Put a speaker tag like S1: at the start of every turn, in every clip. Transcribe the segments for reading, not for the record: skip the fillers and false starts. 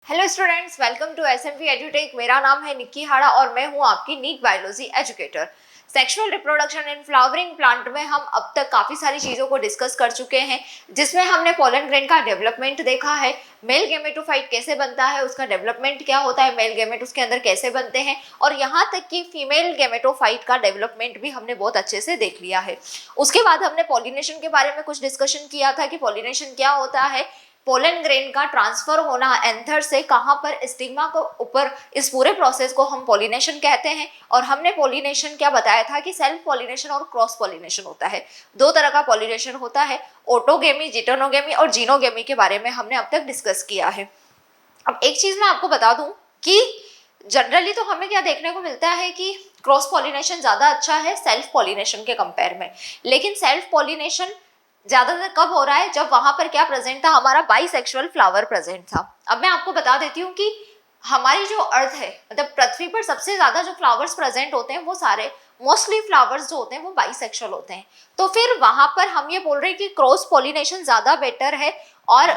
S1: Hello students, welcome to SMV एजुटेक। मेरा नाम है निक्की हाड़ा और मैं हूं आपकी NEET biology educator. Sexual reproduction in flowering plant में हम अब तक काफ़ी सारी चीज़ों को डिस्कस कर चुके हैं, जिसमें हमने पोलन ग्रेन का डेवलपमेंट देखा है, मेल गेमेटोफाइट कैसे बनता है, उसका डेवलपमेंट क्या होता है, मेल गेमेट उसके अंदर कैसे बनते हैं, और यहाँ तक कि फीमेल गेमेटोफाइट का डेवलपमेंट भी हमने बहुत अच्छे से देख लिया है। उसके बाद हमने पॉलिनेशन के बारे में कुछ डिस्कशन किया था कि पॉलिनेशन क्या होता है, पोलन ग्रेन का ट्रांसफर होना एंथर से कहाँ पर स्टिग्मा को ऊपर, इस पूरे प्रोसेस को हम पॉलिनेशन कहते हैं। और हमने पॉलिनेशन क्या बताया था कि सेल्फ पॉलिनेशन और क्रॉस पॉलिनेशन होता है। दो तरह का पॉलिनेशन होता है, ऑटोगेमी, जिटोनोगेमी और जीनोगेमी के बारे में हमने अब तक डिस्कस किया है। अब एक चीज मैं आपको बता दूं कि जनरली तो हमें क्या देखने को मिलता है कि क्रॉस पॉलिनेशन ज्यादा अच्छा है सेल्फ पॉलिनेशन के कंपेयर में। लेकिन सेल्फ पॉलिनेशन ज्यादातर कब हो रहा है, जब वहां पर क्या प्रेजेंट था, हमारा बाइसेक्सुअल फ्लावर प्रेजेंट था। अब मैं आपको बता देती हूँ कि हमारी जो अर्थ है, मतलब पृथ्वी पर सबसे ज्यादा जो फ्लावर्स प्रेजेंट होते हैं वो सारे मोस्टली फ्लावर्स जो होते हैं वो बाइसेक्सुअल होते हैं। तो फिर वहां पर हम ये बोल रहे हैं कि क्रॉस पॉलिनेशन ज्यादा बेटर है। और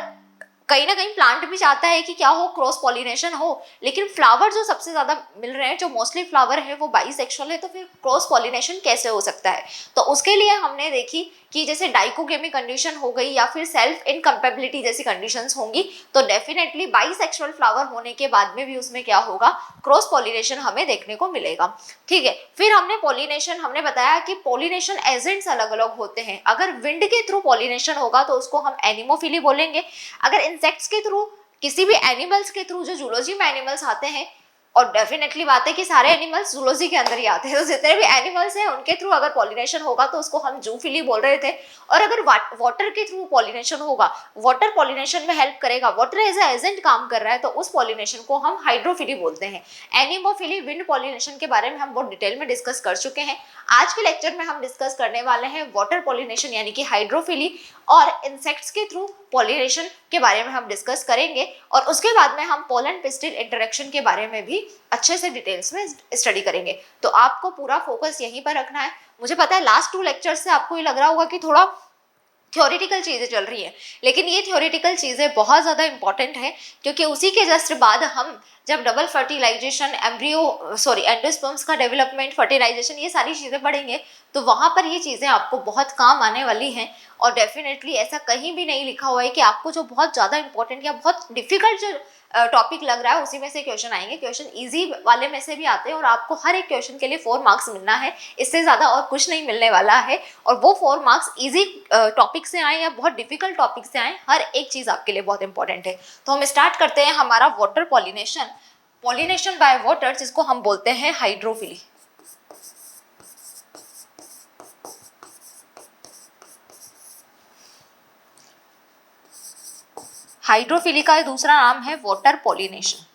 S1: कहीं ना कहीं प्लांट भी चाहता है कि क्या हो, क्रॉस पॉलिनेशन हो, लेकिन फ्लावर जो सबसे ज्यादा मिल रहे हैं, जो मोस्टली फ्लावर है वो बाइसेक्सुअल है, तो फिर क्रॉस पॉलिनेशन कैसे हो सकता है। तो उसके लिए हमने देखी कि जैसे डाइकोगेमी कंडीशन हो गई या फिर सेल्फ इनकम्पेबिलिटी जैसी कंडीशंस होंगी, तो डेफिनेटली बाइसेक्सुअल फ्लावर होने के बाद में भी उसमें क्या होगा, क्रॉस पॉलिनेशन हमें देखने को मिलेगा। ठीक है, फिर हमने बताया कि पॉलिनेशन एजेंट्स अलग अलग होते हैं। अगर विंड के थ्रू पॉलिनेशन होगा तो उसको हम एनिमोफिली बोलेंगे। अगर इंसेक्ट्स के थ्रू, किसी भी एनिमल्स के थ्रू, जो जूलॉजी में एनिमल्स आते हैं, और डेफिनेटली बात है कि सारे एनिमल्स जूलॉजी के अंदर ही आते हैं, तो जितने भी एनिमल्स हैं उनके थ्रू अगर पॉलिनेशन होगा तो उसको हम जूफिली बोल रहे थे। और अगर वाटर के थ्रू पॉलिनेशन होगा, वाटर पॉलिनेशन में हेल्प करेगा, वाटर एज ए एजेंट काम कर रहा है, तो उस पॉलिनेशन को हम हाइड्रोफिली बोलते हैं। एनिमोफिली, विंड पॉलिनेशन के बारे में हम बहुत डिटेल में डिस्कस कर चुके हैं। आज के लेक्चर में हम डिस्कस करने वाले हैं वाटर पॉलिनेशन यानी कि हाइड्रोफिली, और इंसेक्ट्स के थ्रू पॉलिनेशन के बारे में हम डिस्कस करेंगे। और उसके बाद में हम पोलन पिस्टिल इंटरेक्शन के बारे में भी अच्छे से डिटेल्स में स्टडी करेंगे। तो आपको पूरा फोकस यहीं पर रखना है। मुझे पता है लास्ट 2 लेक्चर्स से आपको ये लग रहा होगा कि थोड़ा थ्योरेटिकल चीज़ें चल रही हैं, लेकिन ये थ्योरेटिकल चीज़ें बहुत ज़्यादा इंपॉर्टेंट है, क्योंकि उसी के जस्ट बाद हम जब डबल फर्टिलाइजेशन, एंडोस्पर्म्स का डेवलपमेंट, फर्टिलाइजेशन, ये सारी चीज़ें पढ़ेंगे, तो वहाँ पर ये चीज़ें आपको बहुत काम आने वाली हैं। और डेफिनेटली ऐसा कहीं भी नहीं लिखा हुआ है कि आपको जो बहुत ज़्यादा इंपॉर्टेंट या बहुत डिफिकल्ट जो टॉपिक लग रहा है उसी में से क्वेश्चन आएंगे। क्वेश्चन इजी वाले में से भी आते हैं, और आपको हर एक क्वेश्चन के लिए 4 मार्क्स मिलना है, इससे ज़्यादा और कुछ नहीं मिलने वाला है। और वो 4 मार्क्स इजी टॉपिक से आए या बहुत डिफिकल्ट टॉपिक से आए, हर एक चीज़ आपके लिए बहुत इंपॉर्टेंट है। तो हम स्टार्ट करते हैं हमारा water pollination, pollination by water, जिसको हम बोलते हैं हाइड्रोफिली। हाइड्रोफिली का दूसरा नाम है वाटर पॉलिनेशन।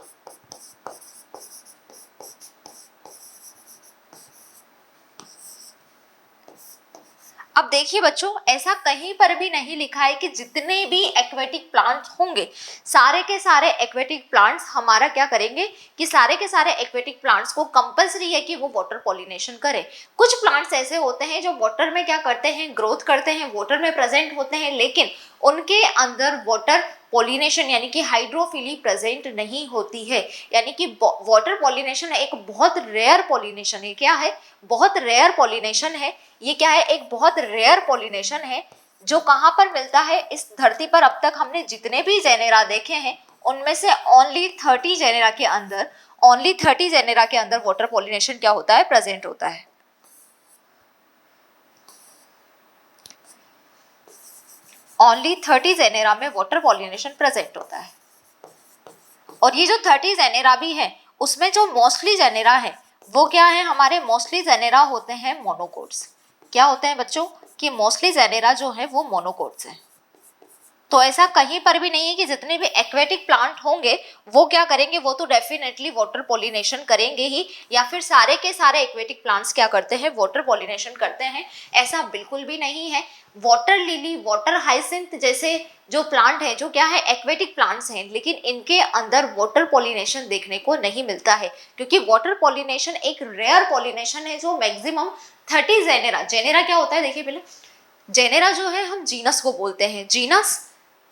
S1: अब देखिए बच्चों, ऐसा कहीं पर भी नहीं लिखा है कि जितने भी एक्वेटिक प्लांट्स होंगे, सारे के सारे एक्वेटिक प्लांट्स हमारा क्या करेंगे कि सारे के सारे एक्वेटिक प्लांट्स को कंपलसरी है कि वो वाटर पॉलिनेशन करें। कुछ प्लांट्स ऐसे होते हैं जो वाटर में क्या करते हैं, ग्रोथ करते हैं, वाटर में प्रेजेंट होते हैं, लेकिन उनके अंदर वाटर पॉलिनेशन यानी कि हाइड्रोफिली प्रेजेंट नहीं होती है। यानी कि वाटर पॉलिनेशन एक बहुत रेयर पॉलिनेशन है। क्या है? बहुत रेयर पॉलिनेशन है। ये क्या है? एक बहुत रेयर पॉलिनेशन है, जो कहाँ पर मिलता है इस धरती पर। अब तक हमने जितने भी जेनेरा देखे हैं उनमें से ओनली 30 जेनेरा के अंदर वाटर पॉलिनेशन क्या होता है, प्रेजेंट होता है। ओनली 30 जेनेरा में वाटर पॉलिनेशन प्रेजेंट होता है। और ये जो 30 जेनेरा भी है, उसमें जो मोस्टली जेनेरा है वो क्या है, हमारे मोस्टली जेनेरा होते हैं मोनोकोट्स। क्या होते हैं बच्चों? कि मोस्टली जेनेरा जो है वो मोनोकोट्स हैं। तो ऐसा कहीं पर भी नहीं है कि जितने भी एक्वेटिक प्लांट होंगे वो क्या करेंगे, वो तो डेफिनेटली वाटर पॉलिनेशन करेंगे ही, या फिर सारे के सारे एक्वेटिक प्लांट्स क्या करते हैं, वाटर पॉलिनेशन करते हैं। ऐसा बिल्कुल भी नहीं है। वाटर लिली, वाटर हाइसिंथ जैसे जो प्लांट है, जो क्या है, एक्वेटिक प्लांट्स हैं, लेकिन इनके अंदर वाटर पॉलिनेशन देखने को नहीं मिलता है, क्योंकि वाटर पॉलिनेशन एक रेयर पॉलिनेशन है जो मैक्सिमम 30 जेनेरा। जेनेरा क्या होता है देखिए पहले, जेनेरा जो है हम जीनस को बोलते हैं। जीनस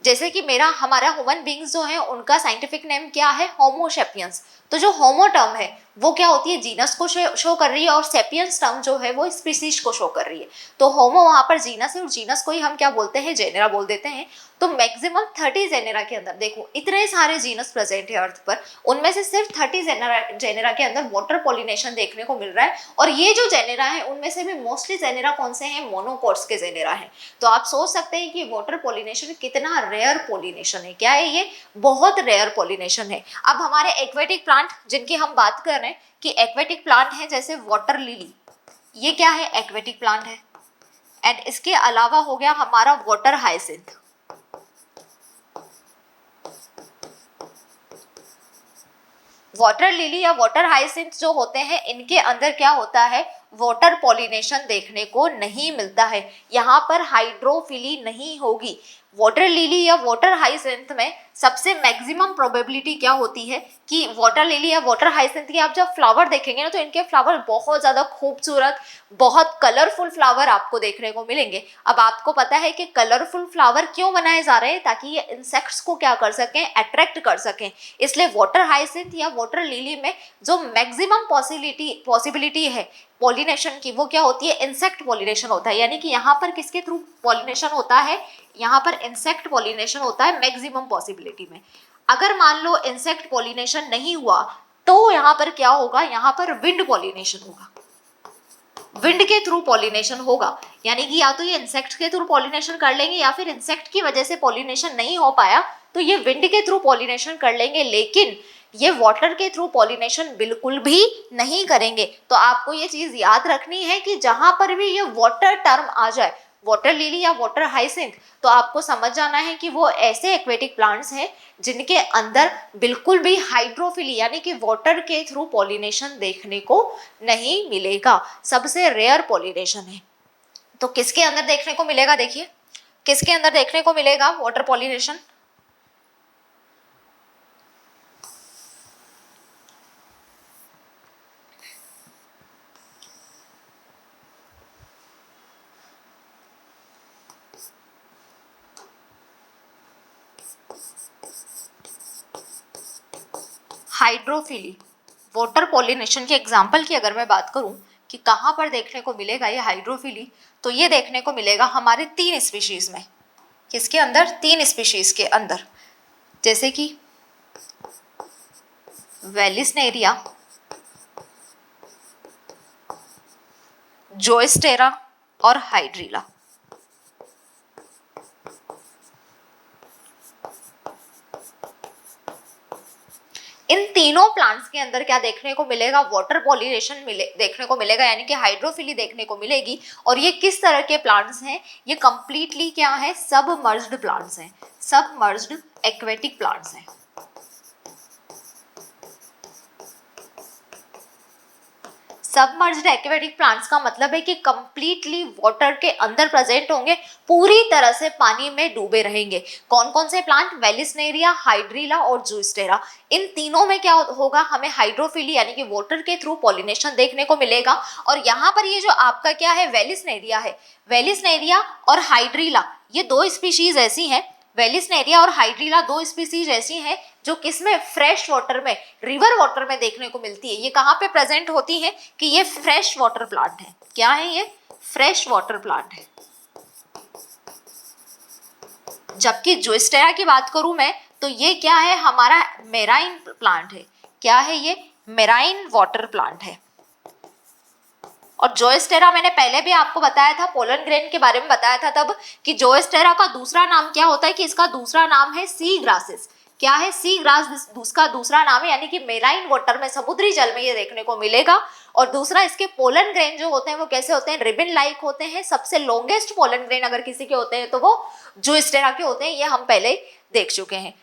S1: जैसे कि मेरा हमारा ह्यूमन बींग्स जो है उनका साइंटिफिक नेम क्या है, होमो सेपियंस। तो जो होमो टर्म है वो क्या होती है, जीनस को शो कर रही है, और सेपियंस टर्म जो है वो स्पीसीज को शो कर रही है। तो होमो वहां पर जीनस है, और जीनस को ही हम क्या बोलते हैं, जेनेरा बोल देते हैं। तो मैक्सिमम 30 जेनेरा के अंदर देखो इतने सारे जीनस प्रेजेंट है अर्थ पर, उनमें से सिर्फ 30 जेनेरा के अंदर वाटर पॉलिनेशन देखने को मिल रहा है। और ये जो जेनेरा है उनमें से भी मोस्टली जेनेरा कौन से हैं, मोनोकोट्स के जेनेरा हैं। तो आप सोच सकते हैं कि वाटर पॉलिनेशन कितना रेयर पॉलिनेशन है। क्या है ये, बहुत रेयर पॉलिनेशन है। अब हमारे एक्वेटिक प्लांट जिनकी हम बात कर रहे हैं कि एक्वेटिक प्लांट है जैसे वाटर लिली, ये क्या है, एक्वेटिक प्लांट है। एंड इसके अलावा हो गया हमारा वाटर हाइसिंथ। वाटर लिली या वाटर हाइसिंथ जो होते हैं इनके अंदर क्या होता है, वाटर पॉलिनेशन देखने को नहीं मिलता है, यहाँ पर हाइड्रोफिली नहीं होगी। वाटर लिली या वाटर हाइसिंथ में सबसे मैक्सिमम प्रोबेबिलिटी क्या होती है कि वाटर लिली या वाटर हाइसिंथ के आप जब फ्लावर देखेंगे ना तो इनके फ्लावर बहुत ज़्यादा खूबसूरत, बहुत कलरफुल फ्लावर आपको देखने को मिलेंगे। अब आपको पता है कि कलरफुल फ्लावर क्यों बनाए जा रहे हैं, ताकि ये इंसेक्ट्स को क्या कर सकें, अट्रैक्ट कर सकें। इसलिए वाटर हाइसिंथ या वाटर लिली में जो मैक्सिमम पॉसिबिलिटी है पॉलिनेशन की वो क्या होती है, इंसेक्ट पॉलिनेशन होता है। यानी कि यहाँ पर किसके थ्रू पॉलिनेशन होता है, यहाँ पर इंसेक्ट पॉलिनेशन होता है मैक्सिमम पॉसिबिलिटी में। अगर मान लो इंसेक्ट पॉलिनेशन नहीं हुआ तो यहाँ पर क्या होगा, यहाँ पर विंड पॉलिनेशन होगा, विंड के थ्रू पॉलिनेशन होगा। यानी कि या तो ये इंसेक्ट के थ्रू पॉलिनेशन कर लेंगे, या फिर इंसेक्ट की वजह से पॉलिनेशन नहीं हो पाया तो ये विंड के थ्रू पॉलिनेशन कर लेंगे, लेकिन ये वाटर के थ्रू पॉलिनेशन बिल्कुल भी नहीं करेंगे। तो आपको ये चीज याद रखनी है कि जहां पर भी ये वाटर टर्म आ जाए, वाटर लिली या वाटर हाइसिंथ, तो आपको समझ जाना है कि वो ऐसे एक्वेटिक प्लांट्स हैं जिनके अंदर बिल्कुल भी हाइड्रोफिली यानी कि वाटर के थ्रू पॉलिनेशन देखने को नहीं मिलेगा, सबसे रेयर पॉलिनेशन है। तो किसके अंदर देखने को मिलेगा, देखिए किसके अंदर देखने को मिलेगा water pollination, hydrophily. Water pollination के एग्जाम्पल की अगर मैं बात करूं कि कहाँ पर देखने को मिलेगा ये हाइड्रोफिली, तो ये देखने को मिलेगा हमारे 3 स्पीशीज में। किसके अंदर, 3 स्पीशीज के अंदर, जैसे कि वेलिस्नेरिया, जोइस्टेरा और हाइड्रीला। इन तीनों प्लांट्स के अंदर क्या देखने को मिलेगा, वाटर पॉलिनेशन देखने को मिलेगा, यानी कि हाइड्रोफिली देखने को मिलेगी। और ये किस तरह के प्लांट्स हैं, ये कंप्लीटली क्या है, सबमर्ज्ड प्लांट्स हैं, सबमर्ज्ड एक्वेटिक प्लांट्स हैं। सबमर्ज्ड एक्वेटिक प्लांट्स का मतलब है कि कंप्लीटली वाटर के अंदर प्रेजेंट होंगे, पूरी तरह से पानी में डूबे रहेंगे। कौन कौन से प्लांट, वेलिस्नेरिया, हाइड्रीला और जूस्टेरा। इन तीनों में क्या होगा, हमें हाइड्रोफिली यानी कि वाटर के थ्रू पॉलिनेशन देखने को मिलेगा। और यहाँ पर ये जो आपका क्या है, वेलिस्नेरिया है, वेलिस्नेरिया और हाइड्रीला ये 2 स्पीशीज ऐसी हैं, वेलिस्नेरिया और हाइड्रीला 2 स्पीसीज ऐसी हैं जो किसमें, फ्रेश वाटर में, रिवर वाटर में देखने को मिलती है। ये कहाँ पे प्रेजेंट होती है कि ये फ्रेश वाटर प्लांट है। क्या है ये, फ्रेश वाटर प्लांट है। जबकि जोइस्टेरा की बात करूं मैं तो ये क्या है, हमारा मेराइन प्लांट है। क्या है ये, मेराइन वाटर प्लांट है। और जोइस्टेरा मैंने पहले भी आपको बताया था, पोलन ग्रेन के बारे में बताया था तब, कि जोइस्टेरा का दूसरा नाम क्या होता है, कि इसका दूसरा नाम है सी ग्रासेस। क्या है, सी ग्रास उसका दूसरा नाम है, यानी कि मेराइन वाटर में, समुद्री जल में ये देखने को मिलेगा। और दूसरा इसके पोलन ग्रेन जो होते हैं वो कैसे होते हैं, रिबन लाइक होते हैं। सबसे लॉन्गेस्ट पोलन ग्रेन अगर किसी के होते हैं तो वो जोइस्टेरा के होते हैं, ये हम पहले देख चुके हैं।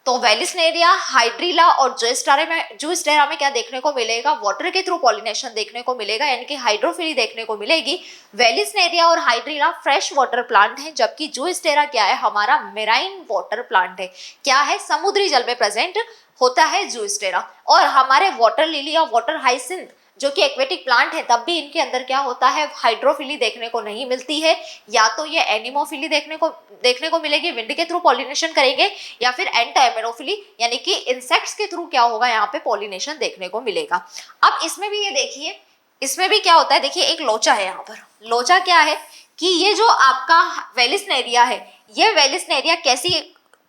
S1: तो वेलिस्नेरिया, हाइड्रीला और जोइस्टेरा में क्या देखने को मिलेगा, वाटर के थ्रू पॉलिनेशन देखने को मिलेगा, यानी कि हाइड्रोफिली देखने को मिलेगी। वेलिस्नेरिया और हाइड्रीला फ्रेश वाटर प्लांट है, जबकि जोइस्टेरा क्या है, हमारा मेराइन वाटर प्लांट है। क्या है, समुद्री जल में प्रेजेंट होता है जोइस्टेरा। और हमारे वाटर लिली और वाटर हाइसिंथ जो कि एक्वेटिक प्लांट है, तब भी इनके अंदर क्या होता है, हाइड्रोफिली देखने को नहीं मिलती है। या तो ये एनिमोफिली देखने को मिलेगी, विंड के थ्रू पॉलिनेशन करेंगे, या फिर एंटाइमेनोफिली यानी कि इंसेक्ट्स के थ्रू क्या होगा, यहाँ पे पॉलिनेशन देखने को मिलेगा। अब इसमें भी ये देखिए, इसमें भी क्या होता है, देखिए एक लोचा है यहाँ पर। लोचा क्या है कि ये जो आपका वेलिस्नेरिया है, ये वेलिस्नेरिया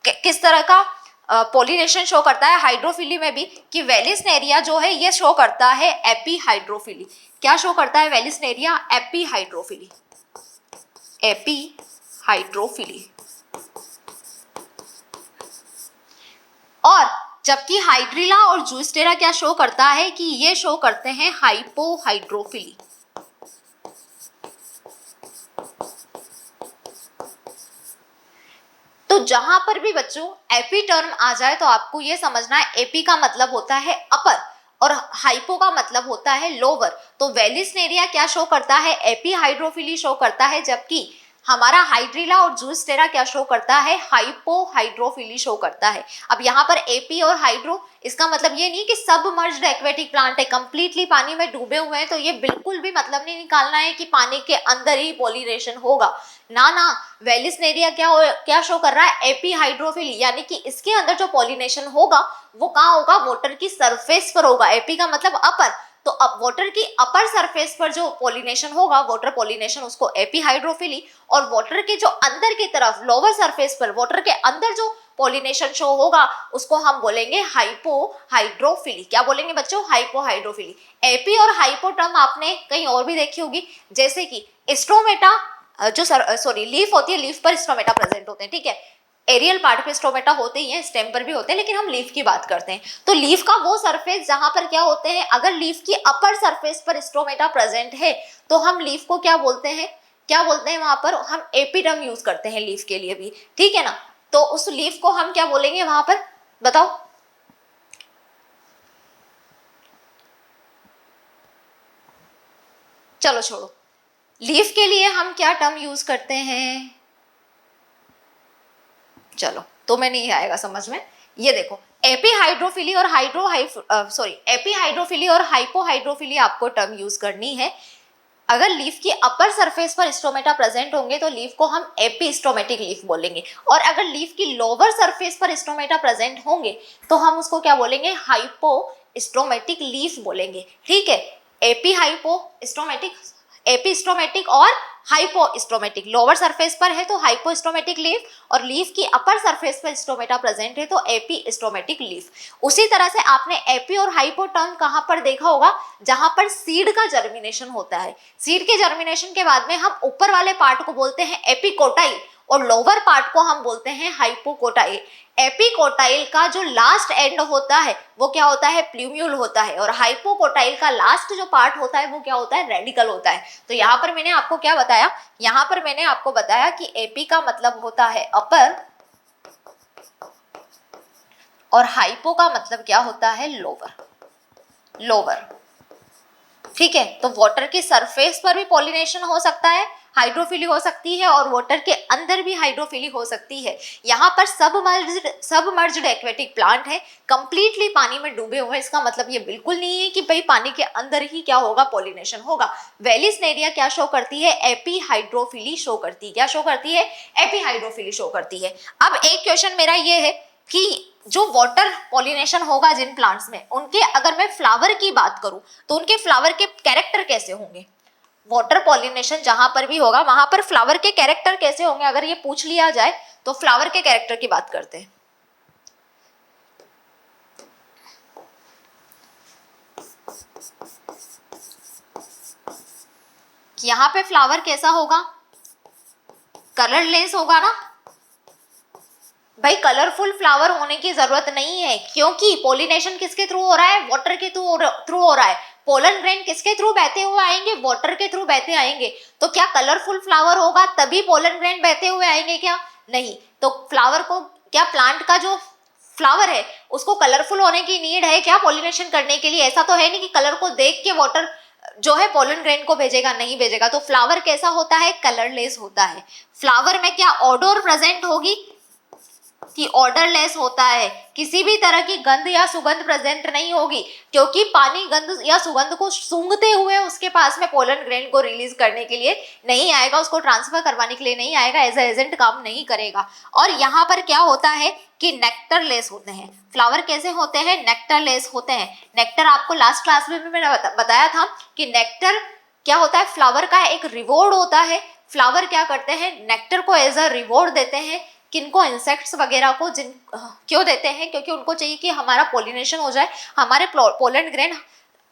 S1: किस तरह का पॉलिनेशन शो करता है हाइड्रोफिली में भी, कि वेलिस्नेरिया जो है ये शो करता है एपी हाइड्रोफिली। क्या शो करता है Vallisneria? AP hydrophily, AP hydrophily. और जबकि हाइड्रिला और जूस्टेरा क्या शो करता है कि ये शो करते हैं हाइपोहाइड्रोफिली। तो जहां पर भी बच्चों एपी टर्म आ जाए तो आपको ये समझना है, एपी का मतलब होता है अपर और हाइपो का मतलब होता है लोअर। तो वेलिस्नेरिया क्या शो करता है? एपी हाइड्रोफिली शो करता है, जबकि हमारा हाइड्रिला और जूस्टेरा क्या शो करता है? हाइपोहाइड्रोफिली शो करता है। अब यहाँ पर एपी और हाइड्रो, इसका मतलब ये नहीं कि सबमर्ज्ड एक्वेटिक प्लांट है, कंप्लीटली पानी में डूबे हुए हैं, तो ये बिल्कुल भी मतलब नहीं निकालना है कि पानी के अंदर ही पॉलिनेशन होगा। ना ना, वेलिस्नेरिया क्या शो कर रहा है? एपी हाइड्रोफिली, यानी कि इसके अंदर जो पॉलिनेशन होगा वो कहाँ होगा? वाटर की सरफेस पर होगा। एपी का मतलब अपर, तो अब वाटर की अपर सरफेस पर जो पॉलिनेशन होगा, वाटर पॉलिनेशन, उसको एपी हाइड्रोफिली। और वाटर के जो अंदर की तरफ, लोअर सरफेस पर वाटर के अंदर जो पॉलिनेशन शो होगा, उसको हम बोलेंगे हाइपोहाइड्रोफिली। क्या बोलेंगे बच्चों? हाइपोहाइड्रोफिली। एपी और हाइपो टर्म आपने कहीं और भी देखी होगी, जैसे कि स्ट्रोमेटा, जो लीफ होती है, लीफ पर स्ट्रोमेटा प्रेजेंट होते हैं, ठीक है। एरियल पार्ट पे स्ट्रोमेटा होते ही हैं, स्टेम पर भी होते हैं, लेकिन हम लीफ की बात करते हैं। तो लीफ का वो सरफेस जहां पर क्या होते हैं, अगर लीफ की अपर सरफेस पर स्ट्रोमेटा प्रेजेंट है तो हम लीफ को क्या बोलते हैं? क्या बोलते हैं वहां पर? हम एपी टर्म यूज करते हैं लीफ के लिए भी, ठीक है ना। तो उस लीफ को हम क्या बोलेंगे वहां पर, बताओ? चलो छोड़ो, लीफ के लिए हम क्या टर्म यूज करते हैं? चलो, तुम्हें नहीं आएगा समझ में। ये देखो, एपी हाइड्रोफिली और एपी हाइड्रोफिली और हाइपोहाइड्रोफिली आपको टर्म यूज करनी है। अगर लीफ की अपर सरफेस पर स्टोमेटा प्रेजेंट होंगे तो लीफ को हम एपिस्टोमेटिक लीफ बोलेंगे, और अगर लीफ की लोअर सरफेस पर स्टोमेटा प्रेजेंट होंगे तो हम उसको क्या बोलेंगे? हाइपोस्टोमेटिक लीफ बोलेंगे, ठीक है। एपिस्टोमेटिक और हाइपोस्टोमेटिक, लोअर सरफेस पर है तो हाइपोस्टोमेटिक लीफ, और लीफ की अपर सरफेस पर स्टोमेटा प्रेजेंट है तो एपिस्टोमेटिक लीफ। उसी तरह से आपने एपी और हाइपो टर्म कहाँ पर देखा होगा? जहां पर सीड का जर्मिनेशन होता है। सीड के जर्मिनेशन के बाद में हम ऊपर वाले पार्ट को बोलते हैं एपिकोटाइल, और लोअर पार्ट को हम बोलते हैं हाइपोकोटाइल। एपिकोटाइल का जो लास्ट एंड होता है वो क्या होता है? प्लूम्यूल होता है, और हाइपोकोटाइल का लास्ट जो पार्ट होता है वो क्या होता है? रेडिकल होता है। तो यहाँ पर मैंने आपको क्या बताया? यहाँ पर मैंने आपको बताया कि एपी का मतलब होता है अपर, और हाइपो का मतलब क्या होता है? लोअर। ठीक है, तो वाटर की सरफेस पर भी पॉलिनेशन हो सकता है, हाइड्रोफिली हो सकती है, और वाटर के अंदर भी हाइड्रोफिली हो सकती है। यहाँ पर सबमर्ज्ड एक्वेटिक प्लांट है, कंप्लीटली पानी में डूबे हुए। इसका मतलब ये बिल्कुल नहीं है कि भाई पानी के अंदर ही क्या होगा? पॉलिनेशन होगा। वेलिस्नेरिया क्या शो करती है? एपी हाइड्रोफिली शो करती है। क्या शो करती है? एपी हाइड्रोफिली शो करती है। अब एक क्वेश्चन मेरा ये है कि जो वाटर पॉलिनेशन होगा जिन प्लांट्स में, उनके अगर मैं फ्लावर की बात करूं तो उनके फ्लावर के कैरेक्टर कैसे होंगे? वाटर पॉलिनेशन जहां पर भी होगा वहां पर फ्लावर के कैरेक्टर कैसे होंगे? अगर ये पूछ लिया जाए तो फ्लावर के कैरेक्टर की बात करते हैं। यहाँ पे फ्लावर कैसा होगा? कलरलेस होगा ना भाई। कलरफुल फ्लावर होने की जरूरत नहीं है, क्योंकि पॉलिनेशन किसके थ्रू हो रहा है? वाटर के थ्रू हो रहा है। पोलन ग्रेन किसके थ्रू बहते हुए आएंगे? वाटर के थ्रू बहते आएंगे। तो क्या कलरफुल फ्लावर होगा तभी पोलन ग्रेन बहते हुए आएंगे? क्या नहीं। तो फ्लावर को क्या, प्लांट का जो फ्लावर है उसको कलरफुल होने की नीड है क्या पॉलिनेशन करने के लिए? ऐसा तो है नहीं कि कलर को देख के वाटर जो है पोलन ग्रेन को भेजेगा, नहीं भेजेगा। तो फ्लावर कैसा होता है? कलरलेस होता है। फ्लावर में क्या ओडोर प्रेजेंट होगी? कि ऑर्डरलेस होता है, किसी भी तरह की गंध या सुगंध प्रेजेंट नहीं होगी, क्योंकि पानी गंध या सुगंध को सूंघते हुए उसके पास में पोलन ग्रेन को रिलीज करने के लिए नहीं आएगा, उसको ट्रांसफर करवाने के लिए नहीं आएगा, एज एजेंट काम नहीं करेगा। और यहाँ पर क्या होता है कि नेक्टरलेस होते हैं। फ्लावर कैसे होते हैं? नेक्टरलेस होते हैं। नेक्टर आपको लास्ट क्लास में भी मैंने बताया था कि नेक्टर क्या होता है, फ्लावर का एक रिवॉर्ड होता है। फ्लावर क्या करते हैं, नेक्टर को एज अ रिवॉर्ड देते हैं। किनको? इंसेक्ट्स वगैरह को। क्यों देते हैं? क्योंकि उनको चाहिए कि हमारा पोलिनेशन हो जाए, हमारे पोलन ग्रेन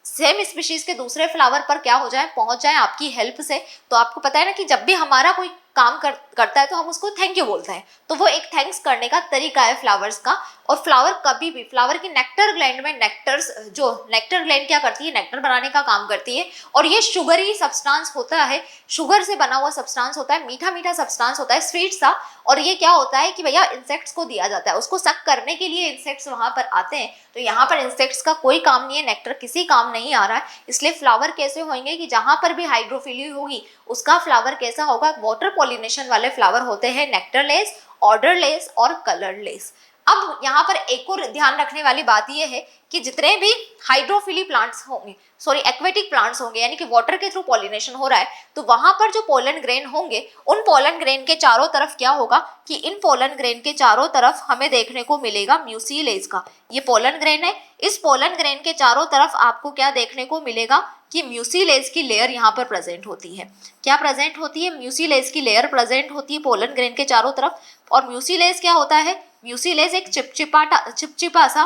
S1: सेम स्पीशीज के दूसरे फ्लावर पर क्या हो जाए, पहुंच जाए आपकी हेल्प से। तो आपको पता है ना कि जब भी हमारा कोई काम करता है तो हम उसको थैंक यू बोलते हैं, तो वो एक थैंक्स करने का तरीका है फ्लावर्स का। और फ्लावर कभी भी, फ्लावर की नेक्टर ग्लैंड में नेक्टर्स, जो नेक्टर ग्लैंड क्या करती है, नेक्टर बनाने का काम करती है। और ये शुगरी सब्सटेंस होता है, शुगर से बना हुआ सब्सटेंस होता है, मीठा मीठा सब्सटेंस होता है, स्वीट सा। और ये क्या होता है कि भैया इंसेक्ट्स को दिया जाता है, उसको सक करने के लिए इंसेक्ट्स वहां पर आते हैं। तो यहाँ पर इंसेक्ट्स का कोई काम नहीं है, नेक्टर किसी काम नहीं आ रहा है। इसलिए फ्लावर कैसे होंगे कि जहां पर भी हाइड्रोफिली होगी उसका फ्लावर कैसा होगा, वाटर पॉलिनेशन वाले फ्लावर होते हैं, नेक्टरलेस, ऑर्डरलेस और कलरलेस। अब यहाँ पर एक और ध्यान रखने वाली बात यह है कि जितने भी हाइड्रोफिली प्लांट्स होंगे, सॉरी एक्वेटिक प्लांट्स होंगे, यानी कि वाटर के थ्रू पॉलिनेशन हो रहा है, तो वहां पर जो पोलन ग्रेन होंगे, उन पोलन ग्रेन के चारों तरफ क्या होगा कि इन पोलन ग्रेन के चारों तरफ हमें देखने को मिलेगा म्यूसिलेज का। ये पोलन ग्रेन है, इस पोलन ग्रेन के चारों तरफ आपको क्या देखने को मिलेगा कि म्यूसिलेज की लेयर यहाँ पर प्रेजेंट होती है। क्या प्रेजेंट होती है? म्यूसिलेज की लेयर प्रेजेंट होती है पोलन ग्रेन के चारों तरफ। और म्यूसिलेज क्या होता है? म्यूसिलेज एक चिपचिपा सा,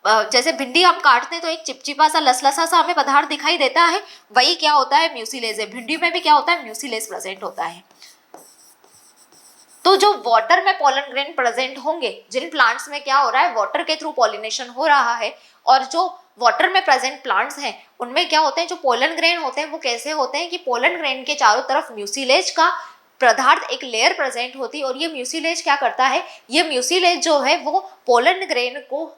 S1: जैसे भिंडी हम काटते हैं तो एक चिपचिपा सा लसलसा सा हमें पदार्थ दिखाई देता है, वही क्या होता है, म्यूसिलेज है। भिंडी में भी क्या होता है, म्यूसिलेज प्रेजेंट होता है। तो जो वाटर में पोलन ग्रेन प्रेजेंट होंगे, जिन प्लांट्स में क्या हो रहा है, वाटर के थ्रू पॉलिनेशन हो रहा है, और जो वाटर में प्रेजेंट प्लांट्स हैं उनमें क्या होते हैं, जो पोलन ग्रेन होते हैं वो कैसे होते हैं कि पोलन ग्रेन के चारों तरफ म्यूसिलेज का पदार्थ, एक लेयर प्रेजेंट होती है। और ये म्यूसिलेज क्या करता है, ये म्यूसिलेज जो है वो पोलन ग्रेन को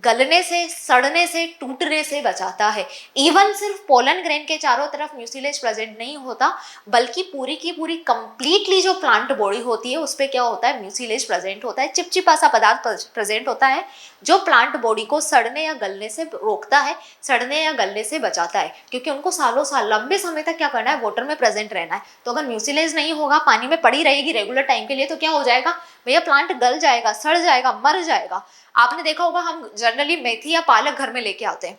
S1: गलने से, सड़ने से, टूटने से बचाता है। इवन सिर्फ पोलन ग्रेन के चारों तरफ म्यूसिलेज प्रेजेंट नहीं होता, बल्कि पूरी की पूरी कंप्लीटली जो प्लांट बॉडी होती है उस पर क्या होता है, म्यूसिलेज प्रेजेंट होता है, चिपचिपा सा पदार्थ प्रेजेंट होता है, जो प्लांट बॉडी को सड़ने या गलने से रोकता है, सड़ने या गलने से बचाता है। क्योंकि उनको सालों साल, लंबे समय तक क्या करना है, वाटर में प्रेजेंट रहना है। तो अगर म्यूसिलेज नहीं होगा, पानी में पड़ी रहेगी रेगुलर टाइम के लिए, तो क्या हो जाएगा भैया, प्लांट गल जाएगा, सड़ जाएगा, मर जाएगा। आपने देखा होगा हम जनरली मेथी या पालक घर में लेके आते हैं,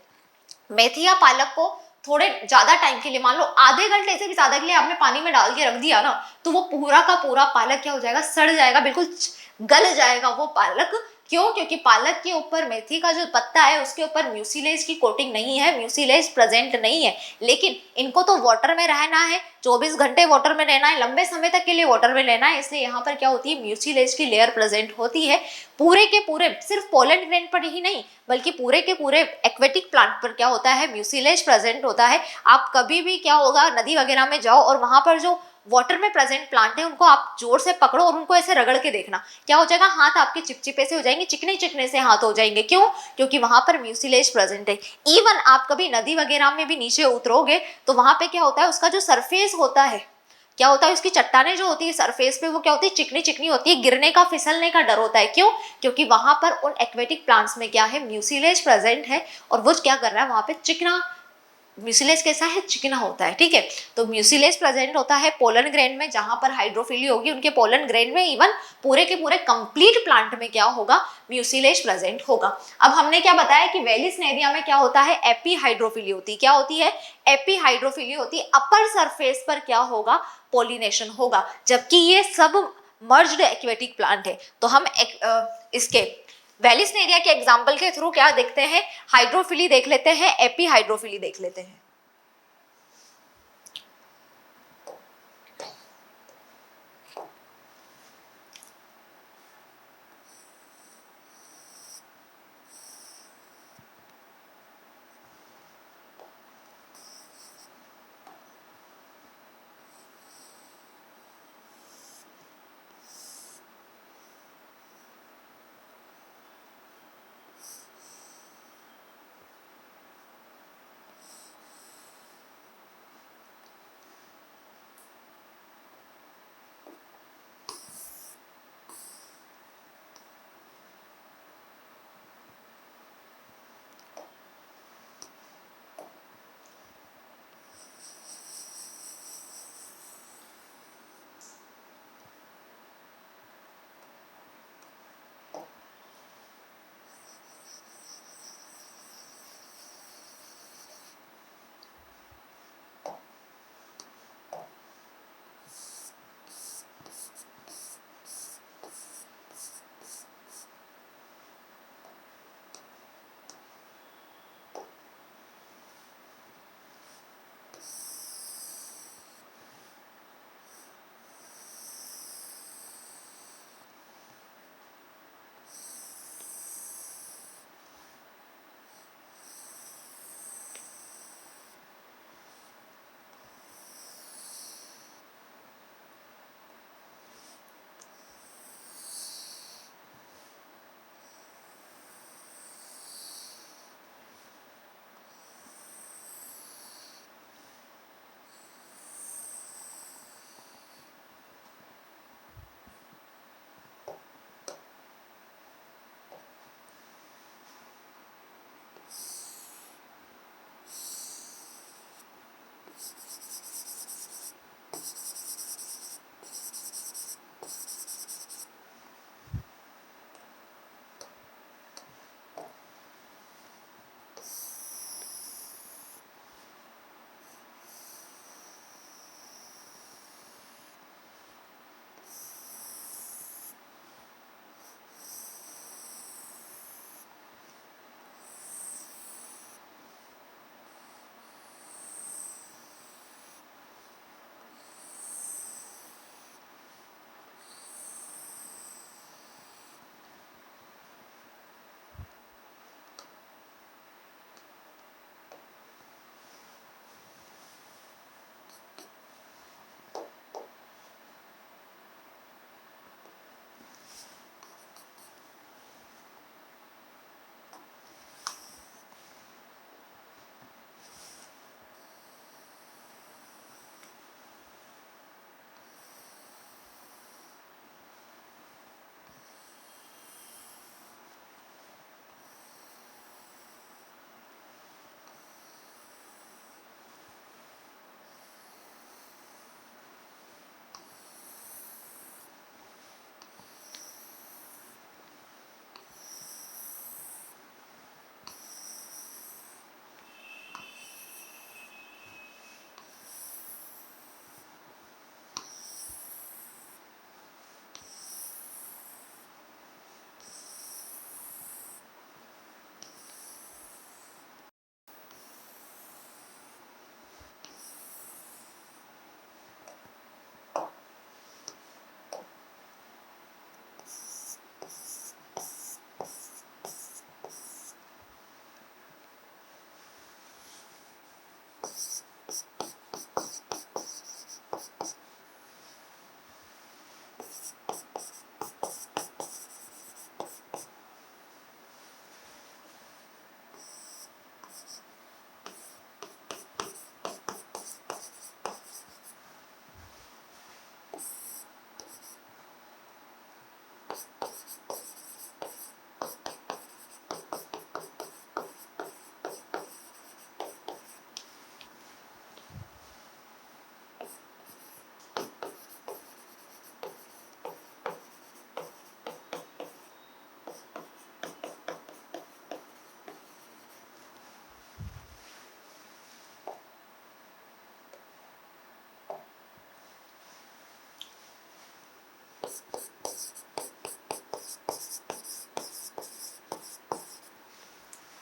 S1: मेथी या पालक को थोड़े ज्यादा टाइम के लिए, मान लो आधे घंटे से भी ज्यादा के लिए आपने पानी में डाल के रख दिया ना, तो वो पूरा का पूरा पालक क्या हो जाएगा, सड़ जाएगा, बिल्कुल गल जाएगा वो पालक। क्यों? क्योंकि पालक के ऊपर, मेथी का जो पत्ता है उसके ऊपर म्यूसिलेज की कोटिंग नहीं है, म्यूसिलेज प्रेजेंट नहीं है। लेकिन इनको तो वाटर में रहना है, 24 घंटे वाटर में रहना है, लंबे समय तक के लिए वाटर में रहना है, इसलिए यहाँ पर क्या होती है, म्यूसिलेज की लेयर प्रेजेंट होती है। पूरे के पूरे, सिर्फ पोलन ग्रेन पर ही नहीं बल्कि पूरे के पूरे एक्वेटिक प्लांट पर क्या होता है, म्यूसिलेज प्रेजेंट होता है। आप कभी भी क्या होगा, नदी वगैरह में जाओ और वहां पर जो वाटर में प्रेजेंट प्लांट है उनको आप जोर से पकड़ो और उनको ऐसे रगड़ के देखना, क्या हो जाएगा, हाथ आपके चिपचिपे से हो जाएंगे, चिकने चिकने से हाथ हो जाएंगे। क्यों? क्योंकि वहां पर म्यूसिलेज प्रेजेंट है। इवन आप कभी नदी वगैरह में भी नीचे उतरोगे तो वहां पे क्या होता है, उसका जो सरफेस होता है, क्या होता है, उसकी चट्टाने जो होती है सरफेस पे, वो क्या होती है, चिकनी चिकनी होती है, गिरने का, फिसलने का डर होता है। क्यों? क्योंकि वहां पर उन एक्वेटिक प्लांट्स में क्या है, म्यूसिलेज प्रेजेंट है, और वो क्या कर रहा है, वहां पे चिकना, म्यूसिलेज कैसा है, चिकना होता है। ठीक है, तो म्यूसिलेज प्रेजेंट होता है पोलन ग्रेन में, जहां पर हाइड्रोफिली होगी उनके पोलन ग्रेन में। इवन पूरे के पूरे कंप्लीट प्लांट में क्या होगा, म्यूसिलेज प्रेजेंट होगा। अब हमने क्या बताया कि वेलिस्नेरिया में क्या होता है, एपी हाइड्रोफिली होती है। क्या होती है, एपी हाइड्रोफिली होती है। अपर सरफेस पर क्या होगा, पोलिनेशन होगा, जबकि ये सब मर्ज्ड एक्वेटिक प्लांट है। तो हम इसके वेलिस्नेरिया के एग्जाम्पल के थ्रू क्या देखते हैं, हाइड्रोफिली देख लेते हैं, एपी हाइड्रोफिली देख लेते हैं।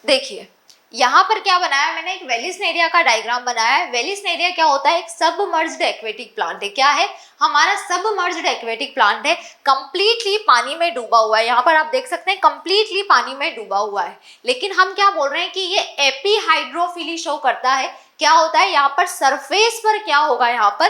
S1: देखिए यहाँ पर क्या बनाया मैंने, एक वेलिस्नेरिया का डायग्राम बनाया है। वेलिस्नेरिया क्या होता है, एक सबमर्ज्ड एक्वेटिक प्लांट है। क्या है, हमारा सबमर्ज्ड एक्वेटिक प्लांट है, कंप्लीटली पानी में डूबा हुआ है। यहाँ पर आप देख सकते हैं कंप्लीटली पानी में डूबा हुआ है। लेकिन हम क्या बोल रहे हैं कि ये एपी हाइड्रोफिली शो करता है। क्या होता है यहाँ पर सरफेस पर, क्या होगा यहाँ पर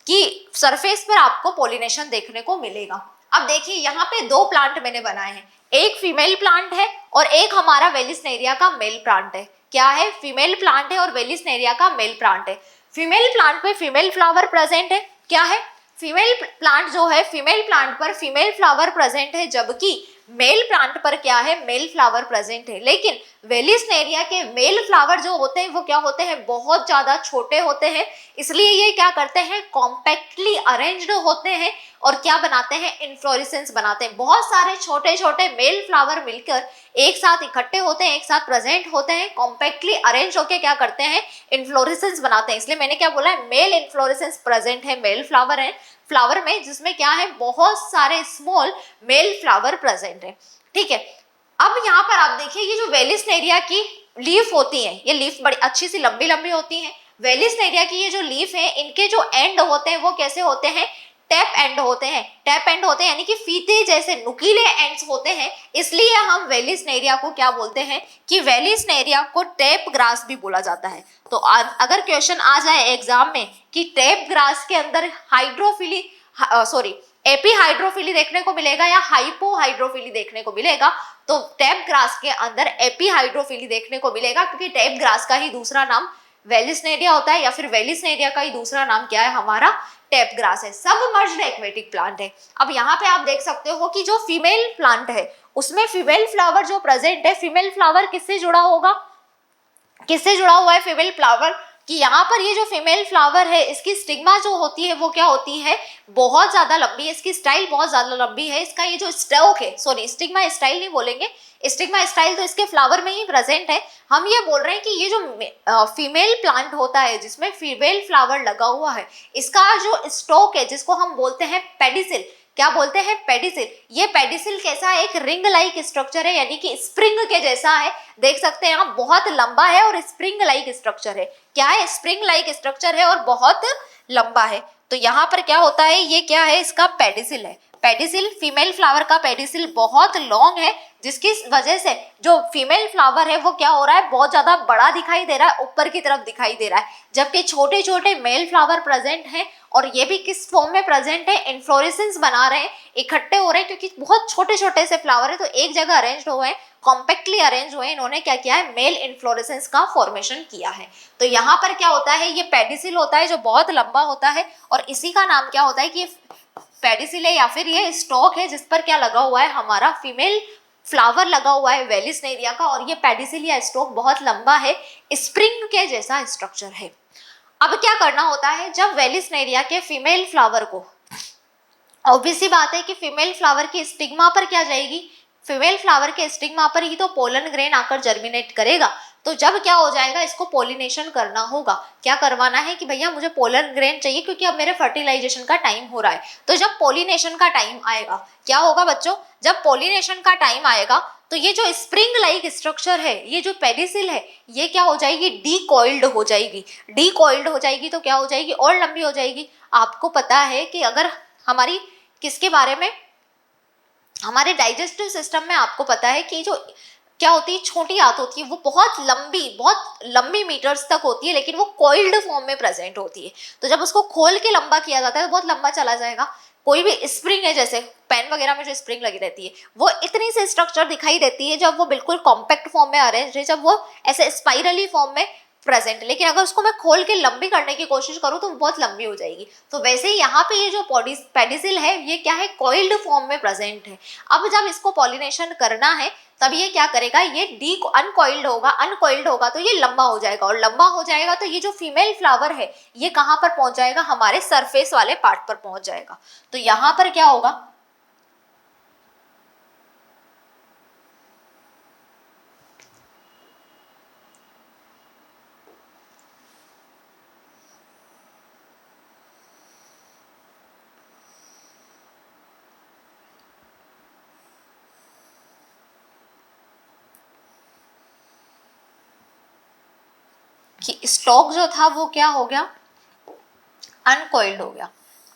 S1: कि सरफेस पर आपको पोलिनेशन देखने को मिलेगा। अब देखिए यहाँ पे दो प्लांट मैंने बनाए हैं, एक फीमेल प्लांट है और एक हमारा वेलिस्नेरिया का मेल प्लांट है। क्या है, फीमेल प्लांट है और वेलिस्नेरिया का मेल प्लांट है। फीमेल प्लांट पे फीमेल फ्लावर प्रेजेंट है। क्या है, फीमेल प्लांट जो है, फीमेल प्लांट पर फीमेल फ्लावर प्रेजेंट है, जबकि मेल प्लांट पर क्या है, मेल फ्लावर प्रेजेंट है। लेकिन वेलिस्नेरिया के मेल फ्लावर जो होते हैं वो क्या होते हैं, बहुत ज्यादा छोटे होते हैं। इसलिए ये क्या करते हैं, कॉम्पैक्टली अरेंज्ड होते हैं और क्या बनाते हैं, इन्फ्लोरेसेंस बनाते हैं। बहुत सारे छोटे छोटे मेल फ्लावर मिलकर एक साथ इकट्ठे होते हैं, एक साथ प्रेजेंट होते हैं, कॉम्पैक्टली अरेंज होकर क्या करते हैं, इन्फ्लोरेसेंस बनाते हैं। इसलिए मैंने क्या बोला है, मेल इन्फ्लोरेसेंस प्रेजेंट है, मेल फ्लावर है फ्लावर में, जिसमें क्या है, बहुत सारे स्मॉल मेल फ्लावर प्रेजेंट है। ठीक है, अब यहाँ पर आप देखिए ये जो वेलिस्नेरिया की लीफ होती है, ये लीफ बड़ी अच्छी सी लंबी लंबी होती है। वेलिस्नेरिया की ये जो लीफ है, इनके जो एंड होते हैं वो कैसे होते हैं, टैप एंड होते हैं। टैप एंड होते हैं यानी कि फीते जैसे नुकीले एंड्स होते हैं। इसलिए हम वेलिस्नेरिया को क्या बोलते हैं कि वेलिस्नेरिया को टैप ग्रास भी बोला जाता है। तो अगर क्वेश्चन आ जाए एग्जाम में कि टैप ग्रास के अंदर हाइड्रोफिली एपी हाइड्रोफिली देखने को मिलेगा या हाइपो हाइड्रोफिली देखने को मिलेगा, तो टैप ग्रास के अंदर एपी हाइड्रोफिली देखने को मिलेगा, क्योंकि टैप ग्रास का ही दूसरा नाम वेलिस्नेरिया होता है, या फिर वेलिस्नेरिया का ही दूसरा नाम क्या है, हमारा टैप ग्रास है। सबमर्ज्ड एक्वेटिक प्लांट है। अब यहाँ पे आप देख सकते हो कि जो फीमेल प्लांट है उसमें फीमेल फ्लावर जो प्रेजेंट है, फीमेल फ्लावर किससे जुड़ा होगा, किससे जुड़ा हुआ है फीमेल फ्लावर, कि यहाँ पर ये जो फीमेल फ्लावर है इसकी स्टिग्मा जो होती है वो क्या होती है, बहुत ज्यादा लंबी है, इसकी स्टाइल बहुत ज्यादा लंबी है। इसका ये जो स्टोक है, सॉरी स्टिग्मा स्टाइल नहीं बोलेंगे, स्टिग्मा स्टाइल तो इसके फ्लावर में ही प्रेजेंट है। हम ये बोल रहे हैं कि ये जो फीमेल प्लांट होता है जिसमें फीमेल फ्लावर लगा हुआ है, इसका जो स्टोक है जिसको हम बोलते हैं पेडिसिल, क्या बोलते हैं, पेडिसिल। ये पेडिसिल कैसा है, एक रिंग लाइक स्ट्रक्चर है, यानी कि स्प्रिंग के जैसा है। देख सकते हैं आप, बहुत लंबा है और स्प्रिंग लाइक स्ट्रक्चर है। क्या है, स्प्रिंग लाइक स्ट्रक्चर है और बहुत लंबा है। तो यहाँ पर क्या होता है, ये क्या है, इसका पेडिसिल है। पेडिसिल, फीमेल फ्लावर का पेडिसिल बहुत लॉन्ग है, जिसकी वजह से जो फीमेल फ्लावर है वो क्या हो रहा है, बहुत ज्यादा बड़ा दिखाई दे रहा है, ऊपर की तरफ दिखाई दे रहा है, जबकि छोटे छोटे मेल फ्लावर प्रेजेंट हैं। और ये भी किस फॉर्म में प्रेजेंट है, इन्फ्लोरेसेंस बना रहे हैं, इकट्ठे हो रहे हैं, क्योंकि बहुत छोटे छोटे से फ्लावर है तो एक जगह अरेंज हुए हैं, कॉम्पैक्टली अरेंज हुए, इन्होंने क्या किया है, मेल इन्फ्लोरेसेंस का फॉर्मेशन किया है। तो यहाँ पर क्या होता है, ये पेडिसिल होता है जो बहुत लंबा होता है, और इसी का नाम क्या होता है कि पेडिसिल है, या फिर ये स्टॉक है जिस पर क्या लगा हुआ है, हमारा फीमेल फ्लावर लगा हुआ है वेलिस्नेरिया का। और ये पेडिसिल या स्टॉक बहुत लंबा है, स्प्रिंग के जैसा स्ट्रक्चर है। अब क्या करना होता है, जब वेलिस्नेरिया के फीमेल फ्लावर को, ऑब्वियस सी बात है कि फीमेल फ्लावर की स्टिग्मा पर क्या जाएगी, फीमेल फ्लावर के स्टिग्मा पर ही तो पोलन ग्रेन आकर जर्मिनेट करेगा। तो जब क्या हो जाएगा, इसको पोलिनेशन करना होगा। क्या करवाना है कि भैया मुझे पोलन ग्रेन चाहिए क्योंकि अब मेरे फर्टिलाइजेशन का टाइम हो रहा है। तो जब पोलिनेशन का टाइम आएगा, क्या होगा बच्चों, जब पोलिनेशन का टाइम आएगा तो ये जो स्प्रिंग लाइक स्ट्रक्चर है, ये जो पेडिसिल है, ये क्या हो जाएगी, डीकॉइल्ड हो जाएगी। डीकॉइल्ड हो जाएगी तो क्या हो जाएगी, और लंबी हो जाएगी। आपको पता है कि अगर हमारी किसके बारे में, हमारे डाइजेस्टिव सिस्टम में आपको पता है कि जो क्या होती है, छोटी आंत होती है, वो बहुत लंबी मीटर्स तक होती है, लेकिन वो कॉइल्ड फॉर्म में प्रेजेंट होती है। तो जब उसको खोल के लंबा किया जाता है तो बहुत लंबा चला जाएगा। कोई भी स्प्रिंग है, जैसे पेन वगैरह में जो स्प्रिंग लगी रहती है, वो इतनी सी स्ट्रक्चर दिखाई देती है जब वो बिल्कुल कॉम्पैक्ट फॉर्म में अरेंज है, जब वो ऐसे स्पाइरली फॉर्म में प्रेजेंट। लेकिन अगर उसको मैं खोल के लंबी करने की कोशिश करूं तो बहुत लंबी हो जाएगी। तो वैसे ही यहाँ पे ये जो पेडिसिल है, ये क्या है, कॉइल्ड फॉर्म में प्रेजेंट है। अब जब इसको पॉलिनेशन करना है तब ये क्या करेगा, ये डी अनकॉइल्ड होगा तो ये लंबा हो जाएगा, और लंबा हो जाएगा तो ये जो फीमेल फ्लावर है ये कहाँ पर पहुंच जाएगा, हमारे सरफेस वाले पार्ट पर पहुंच जाएगा। तो यहाँ पर क्या होगा, कि स्टॉक जो था वो क्या हो गया, अनकॉइल्ड हो गया।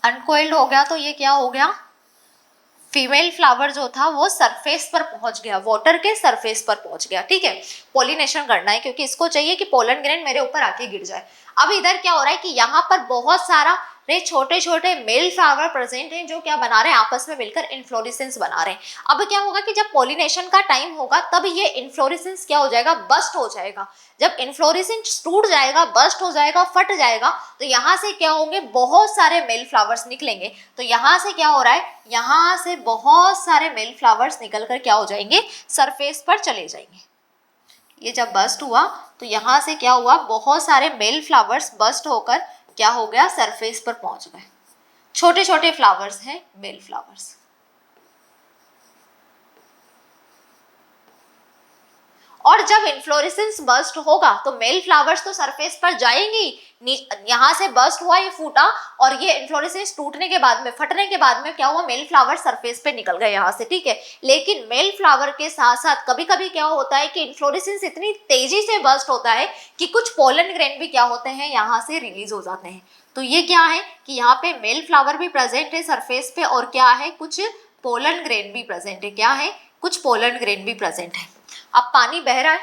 S1: अनकॉइल्ड हो गया तो ये क्या हो गया, फीमेल फ्लावर जो था वो सरफेस पर पहुंच गया, वाटर के सरफेस पर पहुंच गया। ठीक है, पॉलिनेशन करना है क्योंकि इसको चाहिए कि पोलन ग्रेन मेरे ऊपर आके गिर जाए। अब इधर क्या हो रहा है कि यहाँ पर बहुत सारा छोटे छोटे मेल फ्लावर प्रेजेंट हैं जो क्या बना रहे हैं, आपस में मिलकर इन्फ्लोरेसेंस बना रहे हैं। अब क्या होगा कि जब पॉलिनेशन का टाइम होगा तब ये इन्फ्लोरेसेंस क्या हो जाएगा, बस्ट हो जाएगा। जब इन्फ्लोरेसेंस टूट जाएगा, बस्ट हो जाएगा, फट जाएगा, तो यहाँ से क्या होंगे, बहुत सारे मेल फ्लावर्स निकलेंगे। तो यहाँ से क्या हो रहा है, यहाँ से बहुत सारे मेल फ्लावर्स निकल कर क्या हो जाएंगे, सरफेस पर चले जाएंगे। ये जब बस्ट हुआ तो यहाँ से क्या हुआ, बहुत सारे मेल फ्लावर्स बस्ट होकर क्या हो गया, सरफेस पर पहुंच गए। छोटे छोटे फ्लावर्स हैं मेल फ्लावर्स। और जब इन्फ्लोरेसेंस बस्ट होगा तो मेल फ्लावर्स तो सरफेस पर जाएंगी, यहाँ से बस्ट हुआ, ये फूटा, और ये इन्फ्लोरेसेंस टूटने के बाद में, फटने के बाद में क्या हुआ, मेल फ्लावर सरफेस पे निकल गए यहाँ से। ठीक है, लेकिन मेल फ्लावर के साथ साथ कभी कभी क्या होता है कि इन्फ्लोरेसेंस इतनी तेजी से बस्ट होता है कि कुछ पोलन ग्रेन भी क्या होते हैं, यहाँ से रिलीज हो जाते हैं। तो ये क्या है कि यहाँ पे मेल फ्लावर भी प्रेजेंट है सरफेस पे, और क्या है, कुछ पोलन ग्रेन भी प्रेजेंट है। क्या है, कुछ पोलन ग्रेन भी प्रेजेंट है। अब पानी बह रहा है,